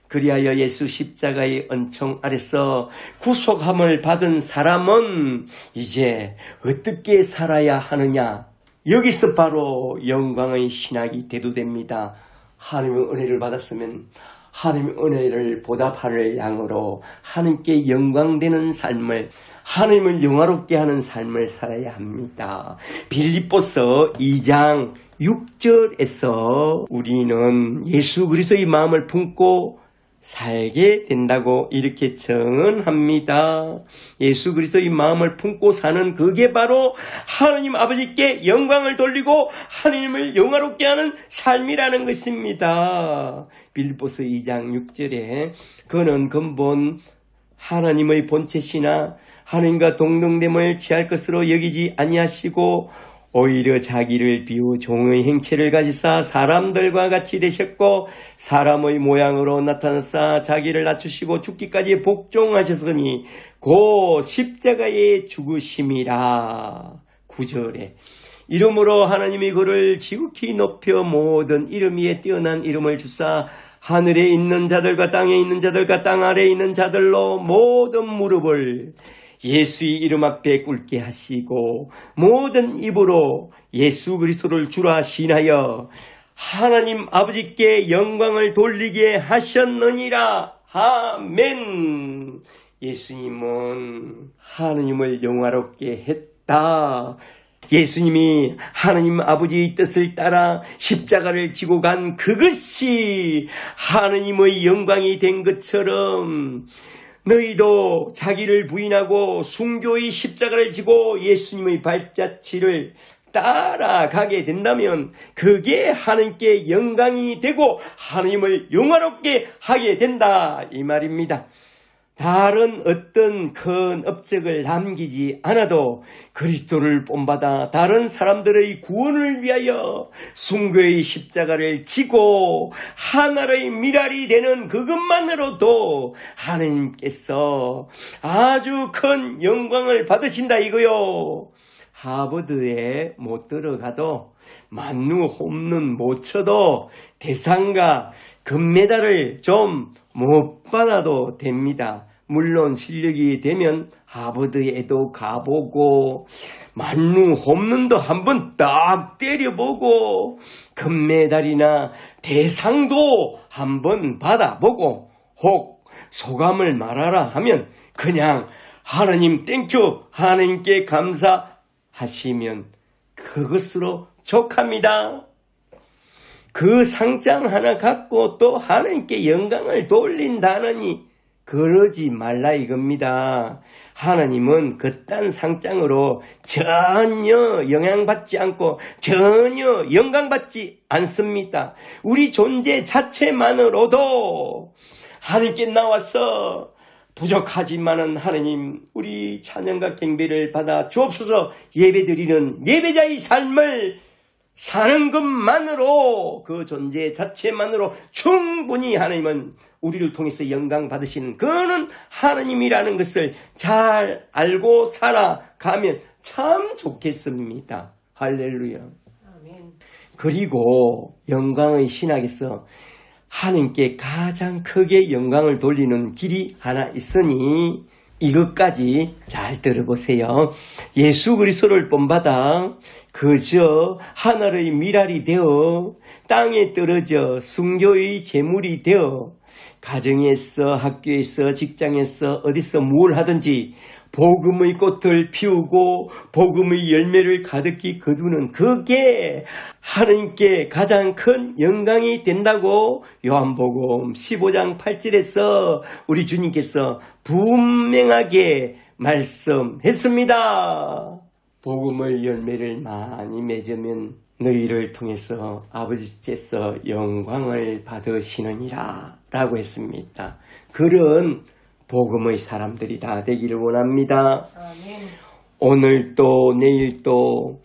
그리하여 예수 십자가의 은총 아래서 구속함을 받은 사람은 이제 어떻게 살아야 하느냐? 여기서 바로 영광의 신학이 대두됩니다. 하나님의 은혜를 받았으면 하나님의 은혜를 보답할 양으로 하나님께 영광되는 삶을, 하나님을 영화롭게 하는 삶을 살아야 합니다. 빌립보서 2장 6절에서 우리는 예수 그리스도의 마음을 품고 살게 된다고 이렇게 증언합니다. 예수 그리스도의 마음을 품고 사는 그게 바로 하나님 아버지께 영광을 돌리고 하나님을 영화롭게 하는 삶이라는 것입니다. 빌립보서 2장 6절에 그는 근본 하나님의 본체시나 하나님과 동등됨을 취할 것으로 여기지 아니하시고 오히려 자기를 비우 종의 행체를 가지사 사람들과 같이 되셨고 사람의 모양으로 나타나사 자기를 낮추시고 죽기까지 복종하셨으니 곧 십자가에 죽으심이라. 9절에 이름으로 하나님이 그를 지극히 높여 모든 이름 위에 뛰어난 이름을 주사 하늘에 있는 자들과 땅에 있는 자들과 땅 아래에 있는 자들로 모든 무릎을 예수의 이름 앞에 꿇게 하시고 모든 입으로 예수 그리스도를 주라 시인하여 하나님 아버지께 영광을 돌리게 하셨느니라. 아멘. 예수님은 하나님을 영화롭게 했다. 예수님이 하나님 아버지의 뜻을 따라 십자가를 지고 간 그것이 하나님의 영광이 된 것처럼 너희도 자기를 부인하고 순교의 십자가를 지고 예수님의 발자취를 따라가게 된다면 그게 하나님께 영광이 되고 하나님을 영화롭게 하게 된다 이 말입니다. 다른 어떤 큰 업적을 남기지 않아도 그리스도를 본받아 다른 사람들의 구원을 위하여 순교의 십자가를 지고 하나의 미랄이 되는 그것만으로도 하나님께서 아주 큰 영광을 받으신다 이거요. 하버드에 못 들어가도 만루 홈런 못 쳐도 대상과 금메달을 좀 못 받아도 됩니다. 물론 실력이 되면 하버드에도 가보고 만루 홈런도 한번 딱 때려보고 금메달이나 대상도 한번 받아보고 혹 소감을 말하라 하면 그냥 하나님 땡큐 하나님께 감사하시면 그것으로 족합니다. 그 상장 하나 갖고 또 하나님께 영광을 돌린다느니 그러지 말라 이겁니다. 하나님은 그딴 상장으로 전혀 영향받지 않고 전혀 영광받지 않습니다. 우리 존재 자체만으로도 하나님께 나와서 부족하지만은 하나님 우리 찬양과 경배를 받아 주옵소서. 예배드리는 예배자의 삶을 사는 것만으로, 그 존재 자체만으로 충분히 하나님은 우리를 통해서 영광 받으시는 그는 하나님이라는 것을 잘 알고 살아가면 참 좋겠습니다. 할렐루야. 아멘. 그리고 영광의 신학에서 하나님께 가장 크게 영광을 돌리는 길이 하나 있으니 이것까지 잘 들어보세요. 예수 그리스도를 본받아 그저 하늘의 미랄이 되어 땅에 떨어져 순교의 제물이 되어 가정에서 학교에서 직장에서 어디서 뭘 하든지 복음의 꽃을 피우고 복음의 열매를 가득히 거두는 그게 하나님께 가장 큰 영광이 된다고 요한복음 15장 8절에서 우리 주님께서 분명하게 말씀했습니다. 복음의 열매를 많이 맺으면 너희를 통해서 아버지께서 영광을 받으시느니라 라고 했습니다. 그런 복음의 사람들이 다 되기를 원합니다. 아멘. 오늘도 내일도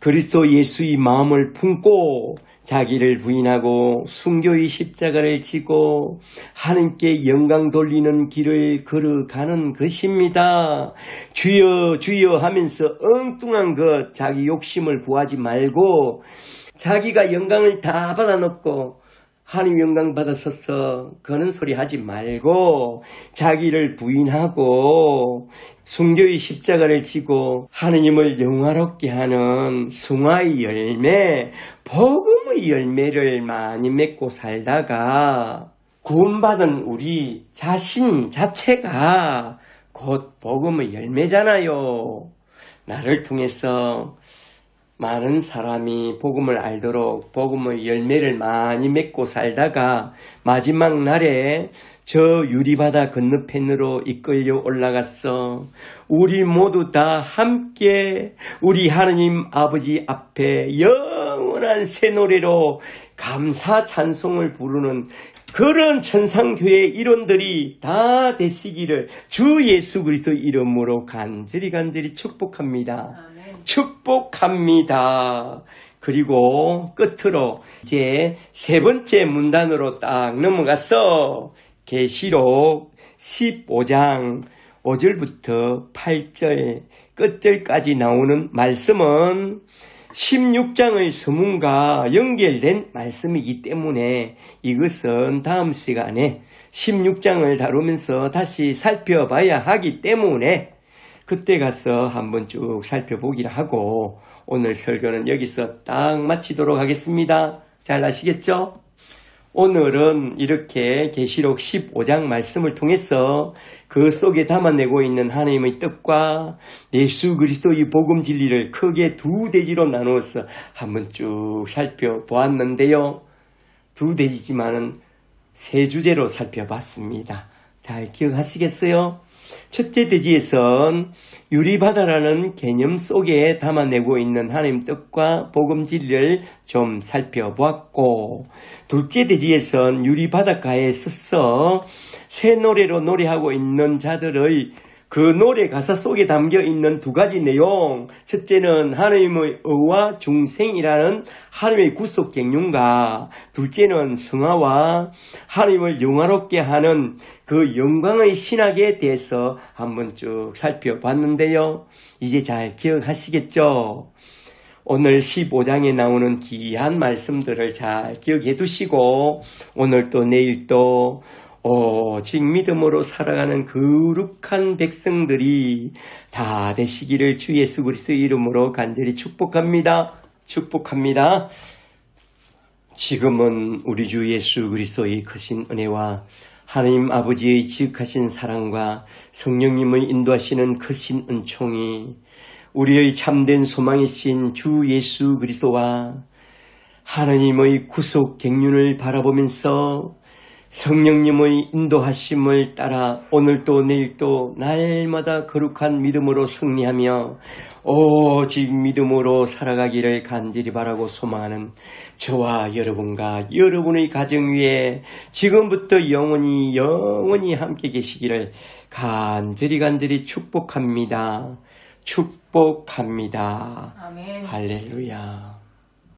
그리스도 예수의 마음을 품고 자기를 부인하고 순교의 십자가를 지고 하나님께 영광 돌리는 길을 걸어가는 것입니다. 주여 주여 하면서 엉뚱한 것 자기 욕심을 구하지 말고 자기가 영광을 다 받아놓고 하나님 영광 받았어서 그런 소리 하지 말고 자기를 부인하고 순교의 십자가를 지고 하느님을 영화롭게 하는 승화의 열매, 복음의 열매를 많이 맺고 살다가 구원받은 우리 자신 자체가 곧 복음의 열매잖아요. 나를 통해서 많은 사람이 복음을 알도록 복음의 열매를 많이 맺고 살다가 마지막 날에 저 유리바다 건너편으로 이끌려 올라갔어. 우리 모두 다 함께 우리 하느님 아버지 앞에 영원한 새 노래로 감사 찬송을 부르는 그런 천상교회 일원들이 다 되시기를 주 예수 그리스도 이름으로 간절히 축복합니다. 아멘. 축복합니다. 그리고 끝으로 이제 세 번째 문단으로 딱 넘어가서 계시록 15장 5절부터 8절 끝절까지 나오는 말씀은 16장의 서문과 연결된 말씀이기 때문에 이것은 다음 시간에 16장을 다루면서 다시 살펴봐야 하기 때문에 그때 가서 한번 쭉 살펴보기로 하고 오늘 설교는 여기서 딱 마치도록 하겠습니다. 잘 아시겠죠? 오늘은 이렇게 계시록 15장 말씀을 통해서 그 속에 담아내고 있는 하나님의 뜻과 예수 그리스도의 복음 진리를 크게 두 대지로 나누어서 한번 쭉 살펴보았는데요. 두 대지지만은 세 주제로 살펴봤습니다. 잘 기억하시겠어요? 첫째 대지에선 유리바다라는 개념 속에 담아내고 있는 하나님 뜻과 복음 진리를 좀 살펴보았고, 둘째 대지에선 유리바닷가에 서서 새 노래로 노래하고 있는 자들의 그 노래 가사 속에 담겨 있는 두 가지 내용, 첫째는 하나님의 의와 중생이라는 하나님의 구속 경륜과 둘째는 성화와 하나님을 영화롭게 하는 그 영광의 신학에 대해서 한번 쭉 살펴봤는데요. 이제 잘 기억하시겠죠? 오늘 15장에 나오는 귀한 말씀들을 잘 기억해 두시고 오늘 또 내일 또 오직 믿음으로 살아가는 거룩한 백성들이 다 되시기를 주 예수 그리스도 이름으로 간절히 축복합니다. 축복합니다. 지금은 우리 주 예수 그리스도의 크신 은혜와 하나님 아버지의 지극하신 사랑과 성령님의 인도하시는 크신 은총이 우리의 참된 소망이신 주 예수 그리스도와 하나님의 구속 경륜을 바라보면서 성령님의 인도하심을 따라 오늘도 내일도 날마다 거룩한 믿음으로 승리하며 오직 믿음으로 살아가기를 간절히 바라고 소망하는 저와 여러분과 여러분의 가정 위에 지금부터 영원히 함께 계시기를 간절히 축복합니다. 축복합니다. 아멘. 할렐루야.